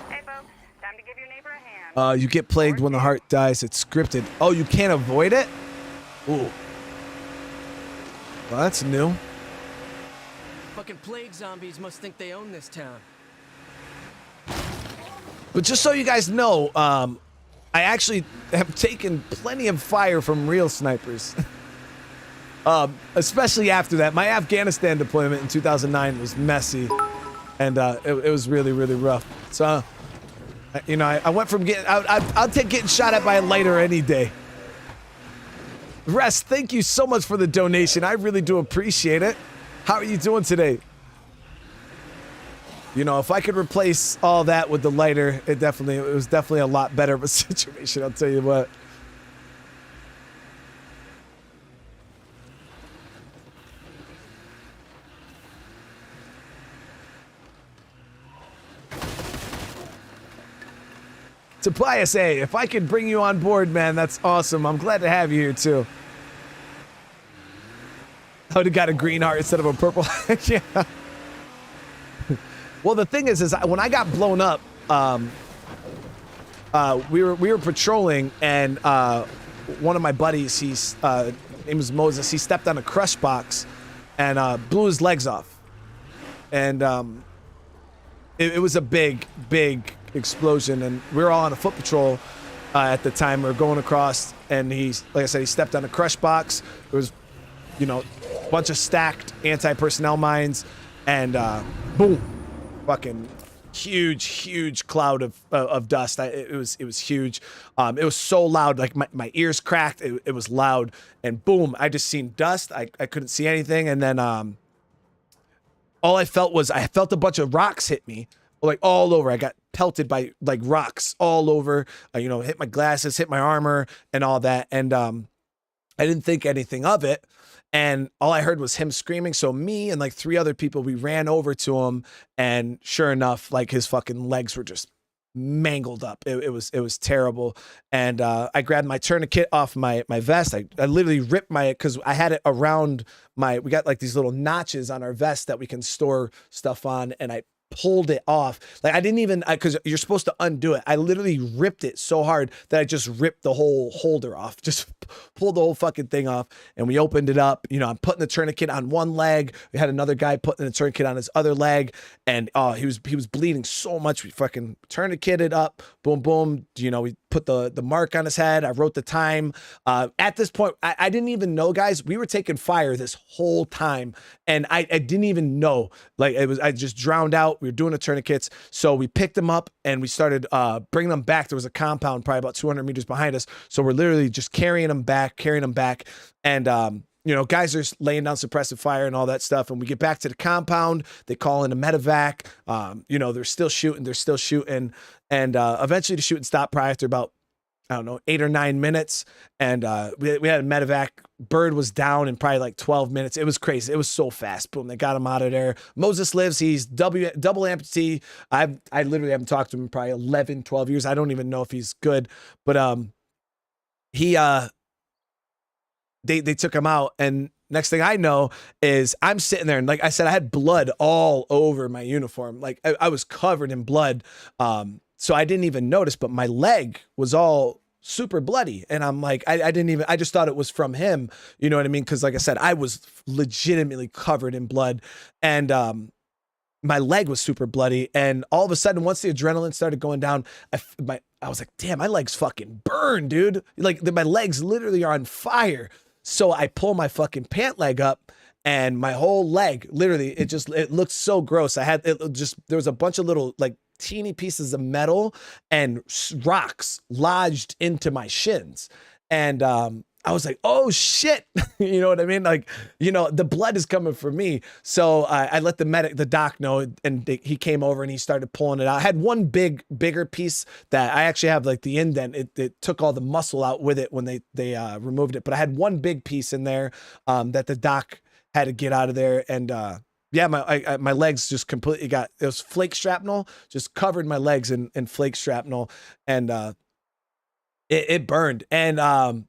Hey, folks. Time to give your neighbor a hand. You get plagued when the heart dies. It's scripted. Oh, you can't avoid it? Ooh. Well, that's new. Fucking plague zombies must think they own this town. But just so you guys know, I actually have taken plenty of fire from real snipers. Especially after that. My Afghanistan deployment in 2009 was messy. And it was really, really rough. So, you know, I went from getting... I'll take getting shot at by a lighter any day. Rest, thank you so much for the donation. I really do appreciate it. How are you doing today? You know, if I could replace all that with the lighter, it was definitely a lot better of a situation, I'll tell you what. Tobias A, if I could bring you on board, man, that's awesome. I'm glad to have you here, too. I would have got a green heart instead of a purple. Yeah. Well, the thing is when I got blown up, we were patrolling, and one of my buddies, his name was Moses, he stepped on a crush box and blew his legs off. And it was a big explosion, and we were all on a foot patrol at the time. We were going across, and like I said, he stepped on a crush box. There was, you know, a bunch of stacked anti-personnel mines, and boom, fucking huge cloud of dust. It was huge. It was so loud, like my ears cracked. It was loud, and boom, I just seen dust. I couldn't see anything, and then all I felt was a bunch of rocks hit me, like all over. I got pelted by like rocks all over. You know, hit my glasses, hit my armor, and all that. And I didn't think anything of it. And all I heard was him screaming. So me and like 3 other people, we ran over to him, and sure enough, like his fucking legs were just mangled up. It was terrible. And I grabbed my tourniquet off my vest. I literally ripped because I had it around we got like these little notches on our vest that we can store stuff on, and I pulled it off. Like I didn't even, because you're supposed to undo it. I literally ripped it so hard that I just ripped the whole holder off, just pulled the whole fucking thing off, and we opened it up. You know, I'm putting the tourniquet on one leg. We had another guy putting the tourniquet on his other leg, and he was bleeding so much. We fucking tourniqueted up, boom. You know, we put the mark on his head. I wrote the time. At this point, I didn't even know, guys, we were taking fire this whole time, and I didn't even know. Like I just drowned out. We were doing the tourniquets, so we picked them up and we started bringing them back. There was a compound probably about 200 meters behind us, so we're literally just carrying them back, and you know, guys are laying down suppressive fire and all that stuff. And we get back to the compound. They call in a medevac. You know, they're still shooting. And eventually the shooting stopped probably after about, I don't know, 8 or 9 minutes. And we had a medevac. Bird was down in probably like 12 minutes. It was crazy. It was so fast. Boom, they got him out of there. Moses lives. He's double amputee. I literally haven't talked to him in probably 11, 12 years. I don't even know if he's good. But they took him out, and next thing I know is I'm sitting there, and like I said, I had blood all over my uniform. Like I was covered in blood. So I didn't even notice, but my leg was all super bloody. And I'm like, I just thought it was from him. You know what I mean? Cause like I said, I was legitimately covered in blood, and my leg was super bloody. And all of a sudden, once the adrenaline started going down, I was like, damn, my legs fucking burn, dude. Like my legs literally are on fire. So I pull my fucking pant leg up, and my whole leg, literally, it looked so gross. There was a bunch of little like teeny pieces of metal and rocks lodged into my shins. And I was like, oh shit. You know what I mean? Like, you know, the blood is coming for me. So I let the doc know, and he came over and he started pulling it out. I had one bigger piece that I actually have like the indent. It took all the muscle out with it when they removed it. But I had one big piece in there that the doc had to get out of there. And yeah, my legs just completely it was flake shrapnel, just covered my legs in flake shrapnel. And it burned. And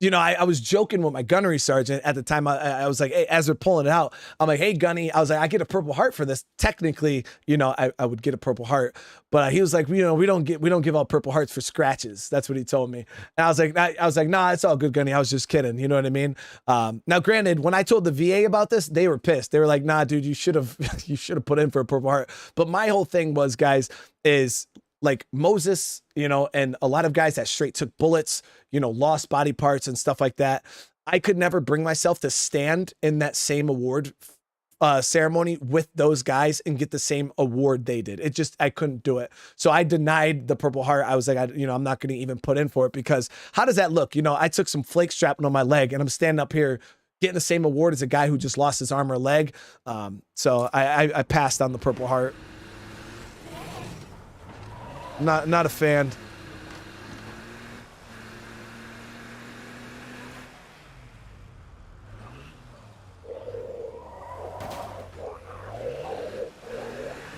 you know, I was joking with my gunnery sergeant at the time. I was like, hey, as they're pulling it out, I'm like, hey, Gunny, I was like, I get a Purple Heart for this. Technically, you know, I would get a Purple Heart, but he was like, you know, we don't give out Purple Hearts for scratches. That's what he told me. And I was like, nah, it's all good, Gunny. I was just kidding. You know what I mean? Now, granted, when I told the VA about this, they were pissed. They were like, nah, dude, you should have put in for a Purple Heart. But my whole thing was, guys, is like Moses, you know, and a lot of guys that straight took bullets, you know, lost body parts and stuff like that. I could never bring myself to stand in that same award ceremony with those guys and get the same award they did. I couldn't do it. So I denied the Purple Heart. I was like, I'm not going to even put in for it, because how does that look? You know, I took some flake shrapnel on my leg and I'm standing up here getting the same award as a guy who just lost his arm or leg. So I passed on the Purple Heart. Not a fan.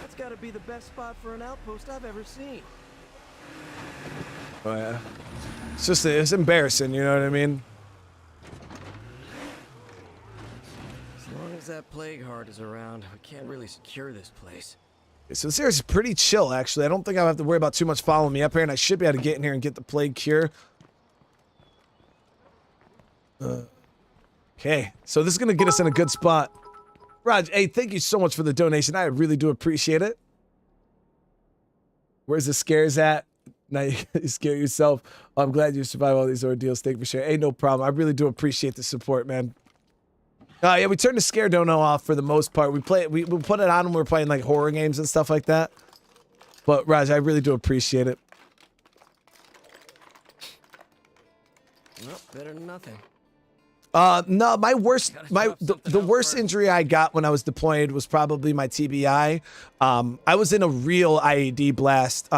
That's gotta be the best spot for an outpost I've ever seen. Oh yeah. It's embarrassing, you know what I mean? As long as that plague heart is around, we can't really secure this place. So this area's pretty chill, actually. I don't think I'll have to worry about too much following me up here, and I should be able to get in here and get the plague cure. Okay, so this is going to get us in a good spot. Raj, hey, thank you so much for the donation. I really do appreciate it. Where's the scares at? Now you scare yourself. I'm glad you survived all these ordeals. Thank you for sharing. Hey, no problem. I really do appreciate the support, man. Yeah, we turned the scare dono off for the most part. We put it on when we're playing like horror games and stuff like that. But Raj, I really do appreciate it. Well, better than nothing. No, the worst injury I got when I was deployed was probably my TBI. I was in a real IED blast,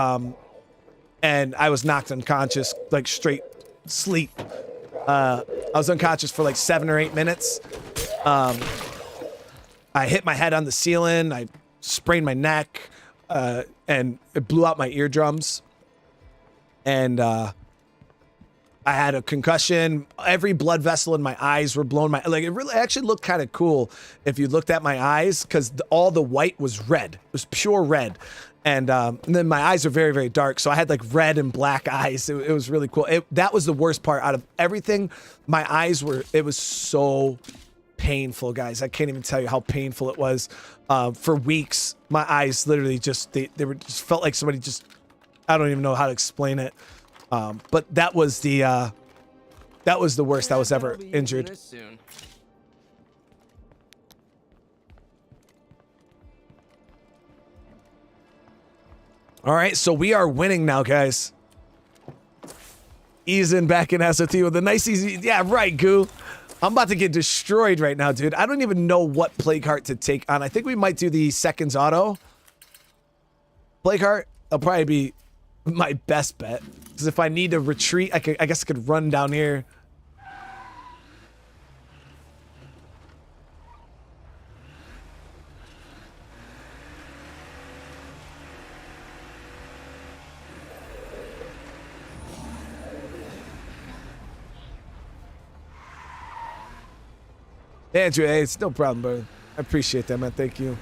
and I was knocked unconscious, like straight sleep. I was unconscious for like 7 or 8 minutes. I hit my head on the ceiling. I sprained my neck, and it blew out my eardrums. And I had a concussion. Every blood vessel in my eyes were blown. It really actually looked kind of cool if you looked at my eyes, because all the white was red. It was pure red. And then my eyes are very, very dark. So I had like red and black eyes. It was really cool. That was the worst part out of everything. My eyes it was so painful, guys. I can't even tell you how painful it was. For weeks, my eyes literally they felt like somebody I don't even know how to explain it. But that was the worst I was ever injured. All right, so we are winning now, guys. Easing back in SOT with a nice easy. Yeah, right, Goo. I'm about to get destroyed right now, dude. I don't even know what Plague Heart to take on. I think we might do the seconds auto. Plague Heart, that'll probably be my best bet. Because if I need to retreat, I guess I could run down here. Andrew, hey, it's no problem, brother. I appreciate that, man. Thank you.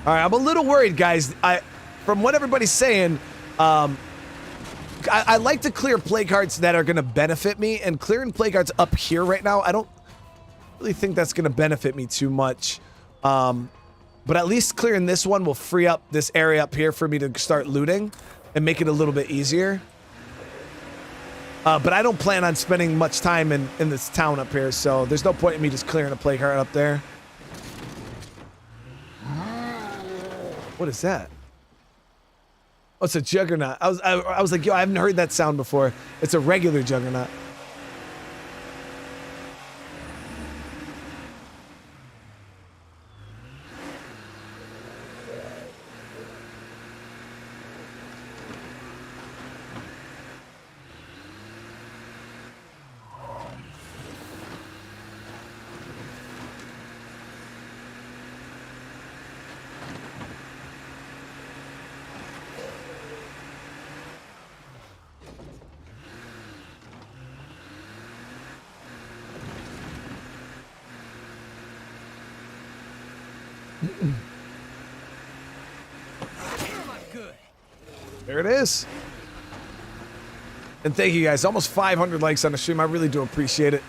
All right, I'm a little worried, guys. From what everybody's saying, I like to clear plague hearts that are going to benefit me, and clearing plague hearts up here right now, I don't really think that's going to benefit me too much. But at least clearing this one will free up this area up here for me to start looting and make it a little bit easier. But I don't plan on spending much time in this town up here, so there's no point in me just clearing a plague heart up there. What is that? Oh, it's a juggernaut. I was like, yo, I haven't heard that sound before. It's a regular juggernaut. There it is. And thank you guys. Almost 500 likes on the stream. I really do appreciate it.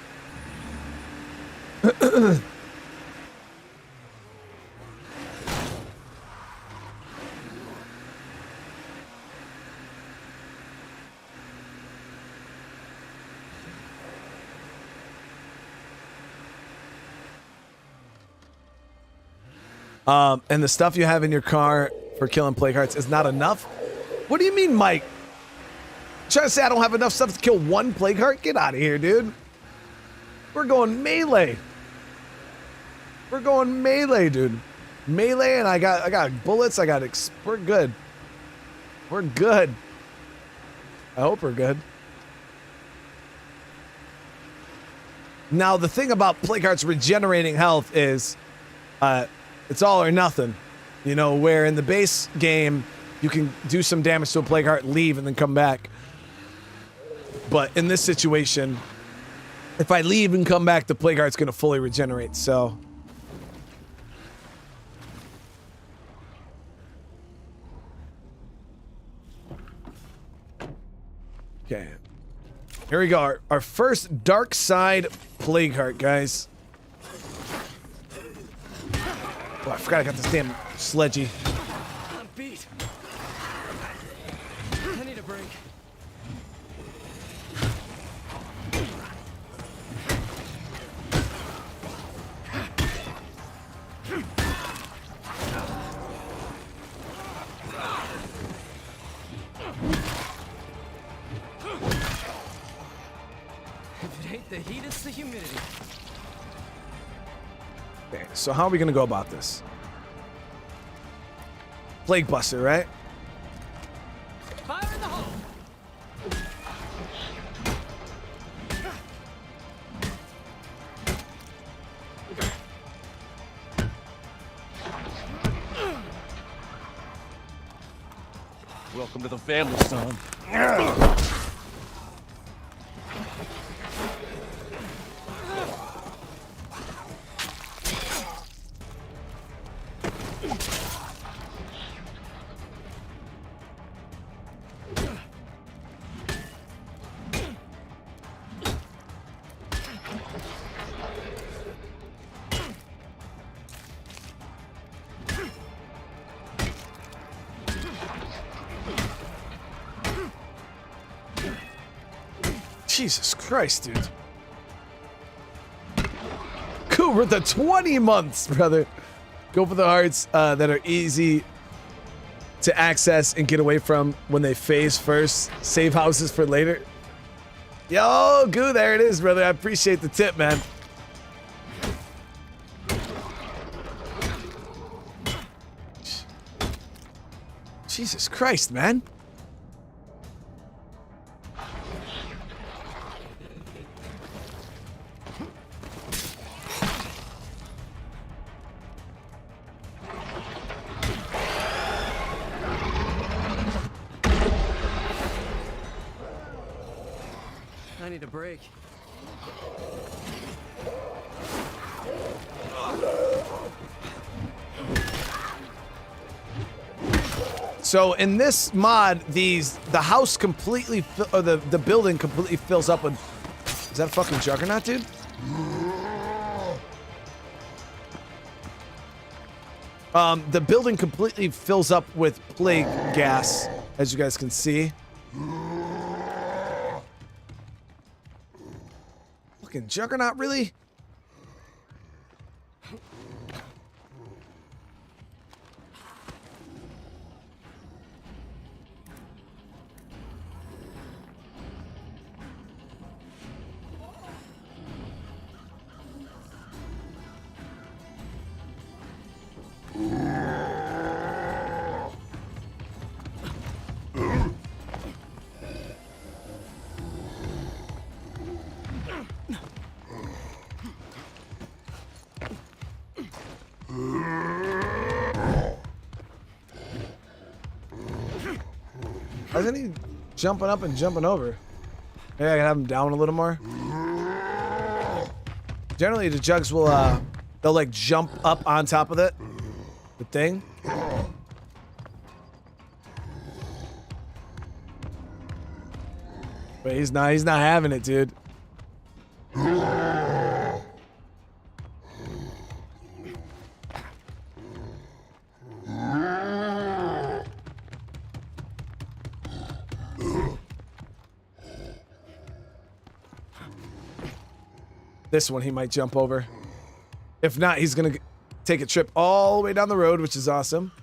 And the stuff you have in your car for killing plague hearts is not enough? What do you mean, Mike? You trying to say I don't have enough stuff to kill one plague heart? Get out of here, dude. We're going melee. We're going melee, dude. Melee, and I got bullets. We're good. We're good. I hope we're good. Now, the thing about plague hearts regenerating health is, it's all or nothing. You know, where in the base game, you can do some damage to a plague heart, leave, and then come back. But in this situation, if I leave and come back, the plague heart's going to fully regenerate, so... Okay. Here we go. Our first Darkside plague heart, guys. Oh, I forgot I got this damn sledgy. I'm beat. I need a break. If it ain't the heat, it's the humidity. Okay, so how are we gonna go about this? Plague Buster, right? Fire in the hole! Welcome to the family, son. Jesus Christ, dude. Cool, we're at the 20 months, brother. Go for the hearts that are easy to access and get away from when they phase first. Save houses for later. Yo, Goo, there it is, brother. I appreciate the tip, man. Jesus Christ, man. I need a break. So in this mod, the house completely, or the building completely fills up with. Is that a fucking juggernaut, dude? The building completely fills up with plague gas, as you guys can see. Fucking Juggernaut, really? Why isn't he jumping up and jumping over? Maybe I can have him down a little more. Generally, the jugs will, they'll like jump up on top of it. The thing. But he's not having it, dude. This one he might jump over. If not, he's gonna take a trip all the way down the road, which is awesome.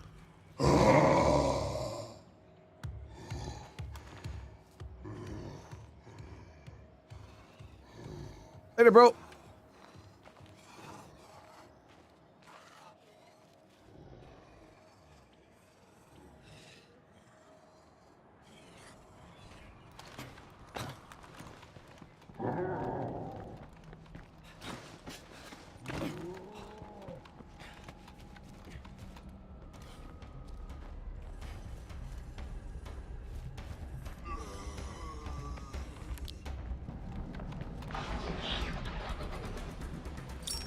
Later, bro.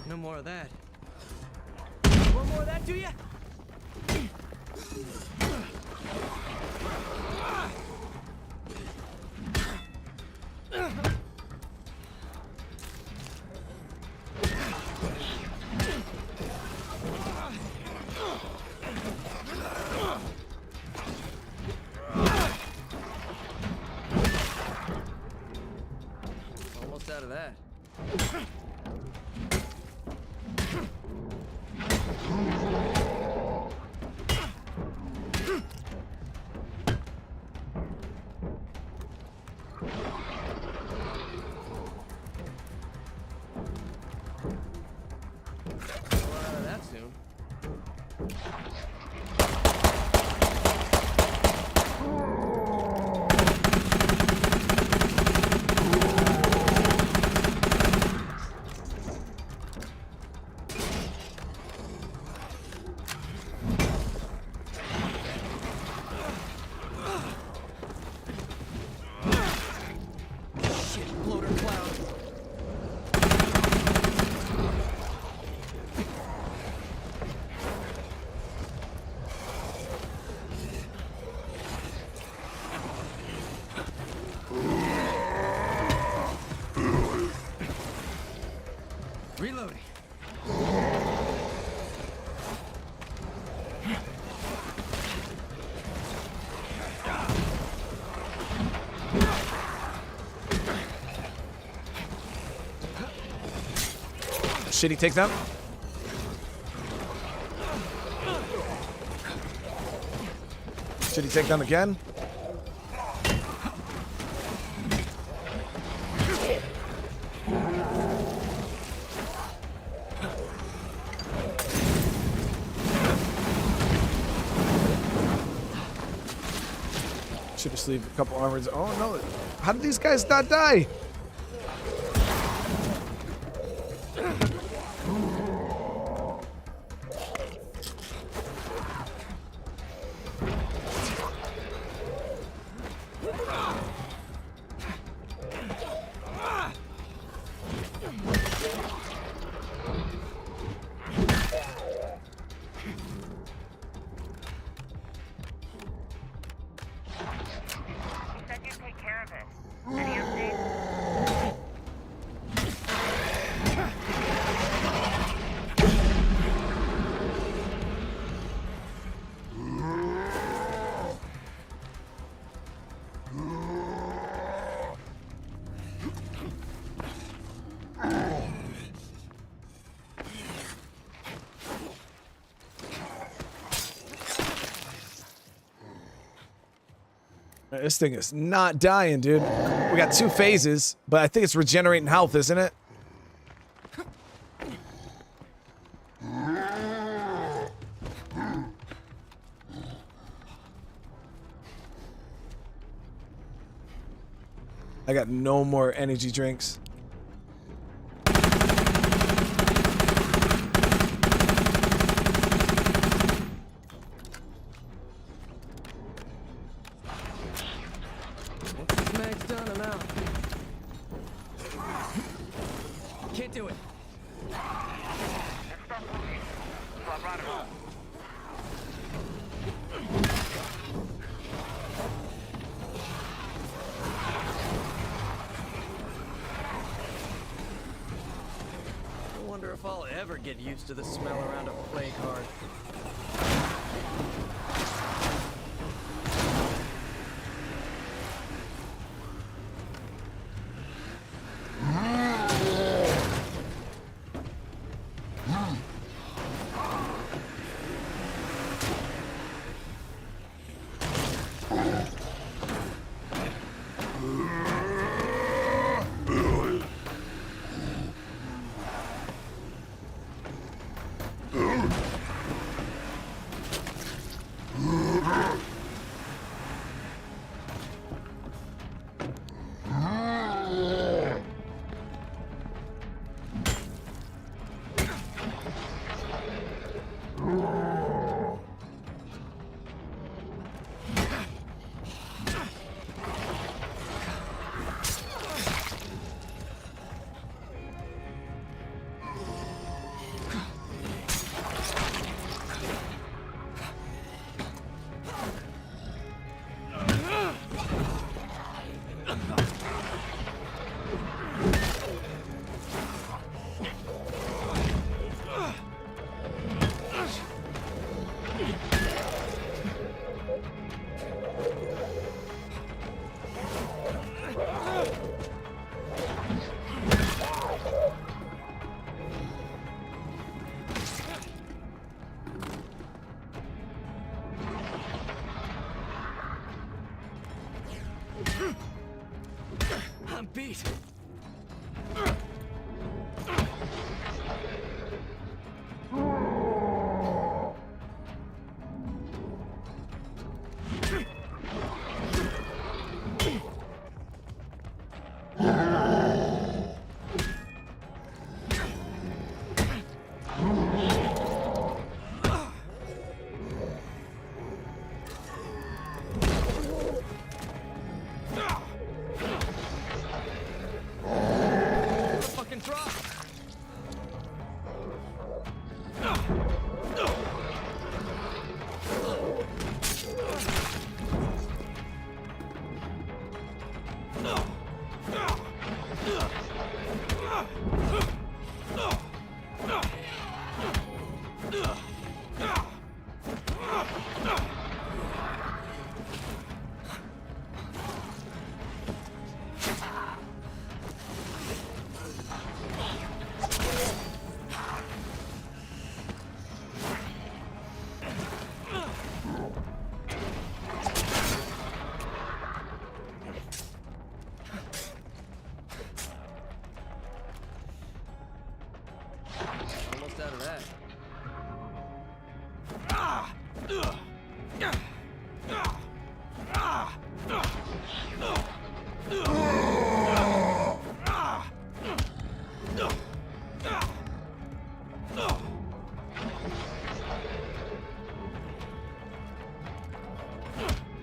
No more of that. Want more of that, do ya? Almost out of that. Reloading. Shitty takedown. Shitty takedown again. Should just leave a couple armors. Oh no! How did these guys not die? You said you'd take care of it. Any updates? This thing is not dying, dude. We got 2 phases, but I think it's regenerating health, isn't it? I got no more energy drinks. Mag's done, I'm out. Can't do it. I wonder if I'll ever get used to the smell around a plague heart. I'm beat.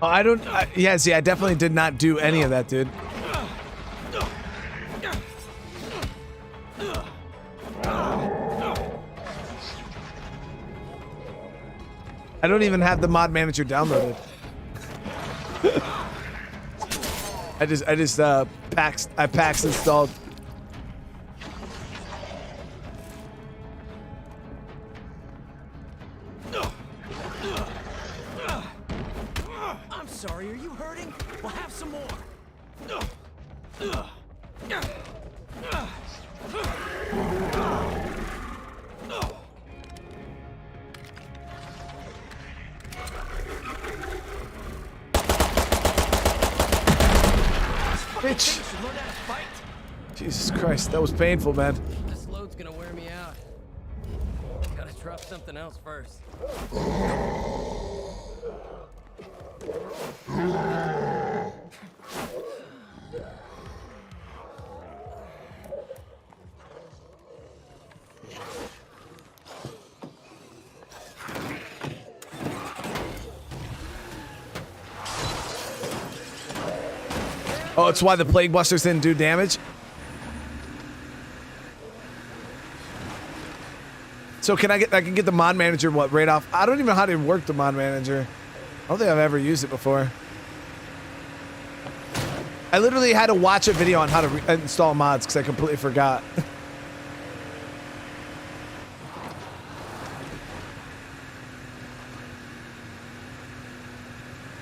Oh, yeah, see, I definitely did not do any of that, dude. I don't even have the mod manager downloaded. I PAX installed. I'm sorry, are you hurting? We'll have some more. Bitch. You should learn how to fight. Jesus Christ, that was painful, man. This load's gonna wear me out. Gotta drop something else first. Oh, it's why the Plague Busters didn't do damage? So I can get the mod manager what right off? I don't even know how to work the mod manager. I don't think I've ever used it before. I literally had to watch a video on how to install mods because I completely forgot.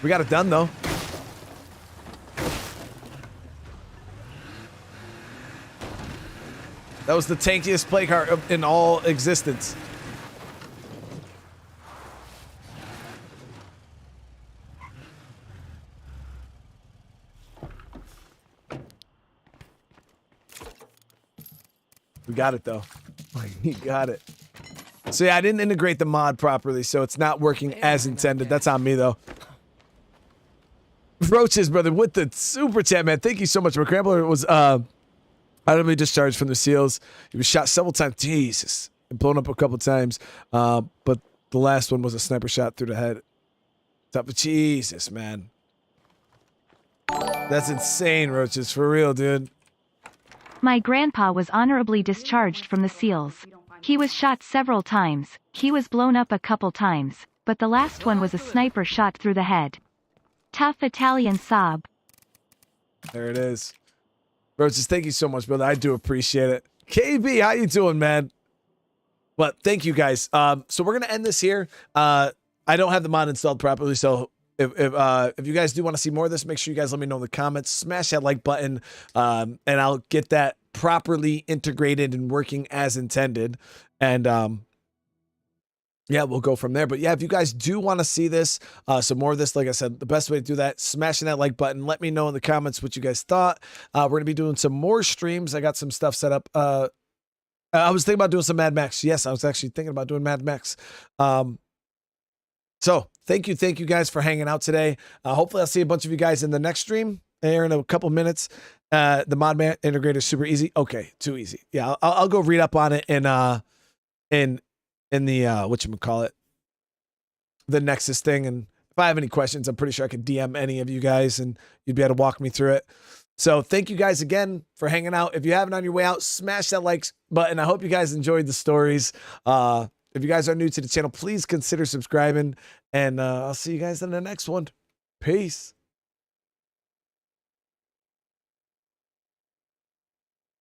We got it done though. That was the tankiest plague heart in all existence. We got it though. We got it. So yeah, I didn't integrate the mod properly, so it's not working as intended. That's on me though. Roaches, brother, with the super chat, man. Thank you so much. McCrambler was randomly discharged from the SEALs. He was shot several times. Jesus. And blown up a couple times. But the last one was a sniper shot through the head. Jesus, man. That's insane, Roaches. For real, dude. My grandpa was honorably discharged from the SEALs. He was shot several times. He was blown up a couple times. But the last one was a sniper shot through the head. Tough Italian sob. There it is. Roaches, thank you so much, brother. I do appreciate it. KB, how you doing, man? But thank you guys. So we're gonna end this here. I don't have the mod installed properly, so if you guys do want to see more of this, make sure you guys let me know in the comments. Smash that like button, and I'll get that properly integrated and working as intended. And yeah, we'll go from there. But yeah, if you guys do want to see this, some more of this, like I said, the best way to do that, smashing that like button. Let me know in the comments what you guys thought. We're going to be doing some more streams. I got some stuff set up. I was thinking about doing some Mad Max. Yes, I was actually thinking about doing Mad Max. So thank you guys for hanging out today. Hopefully I'll see a bunch of you guys in the next stream here in a couple minutes. The mod integrator is super easy. Okay, too easy. Yeah, I'll go read up on it in the whatchamacallit, the Nexus thing. And if I have any questions, I'm pretty sure I could DM any of you guys and you'd be able to walk me through it. So thank you guys again for hanging out. If you haven't on your way out, smash that like button. I hope you guys enjoyed the stories. If you guys are new to the channel, please consider subscribing, and I'll see you guys in the next one. Peace.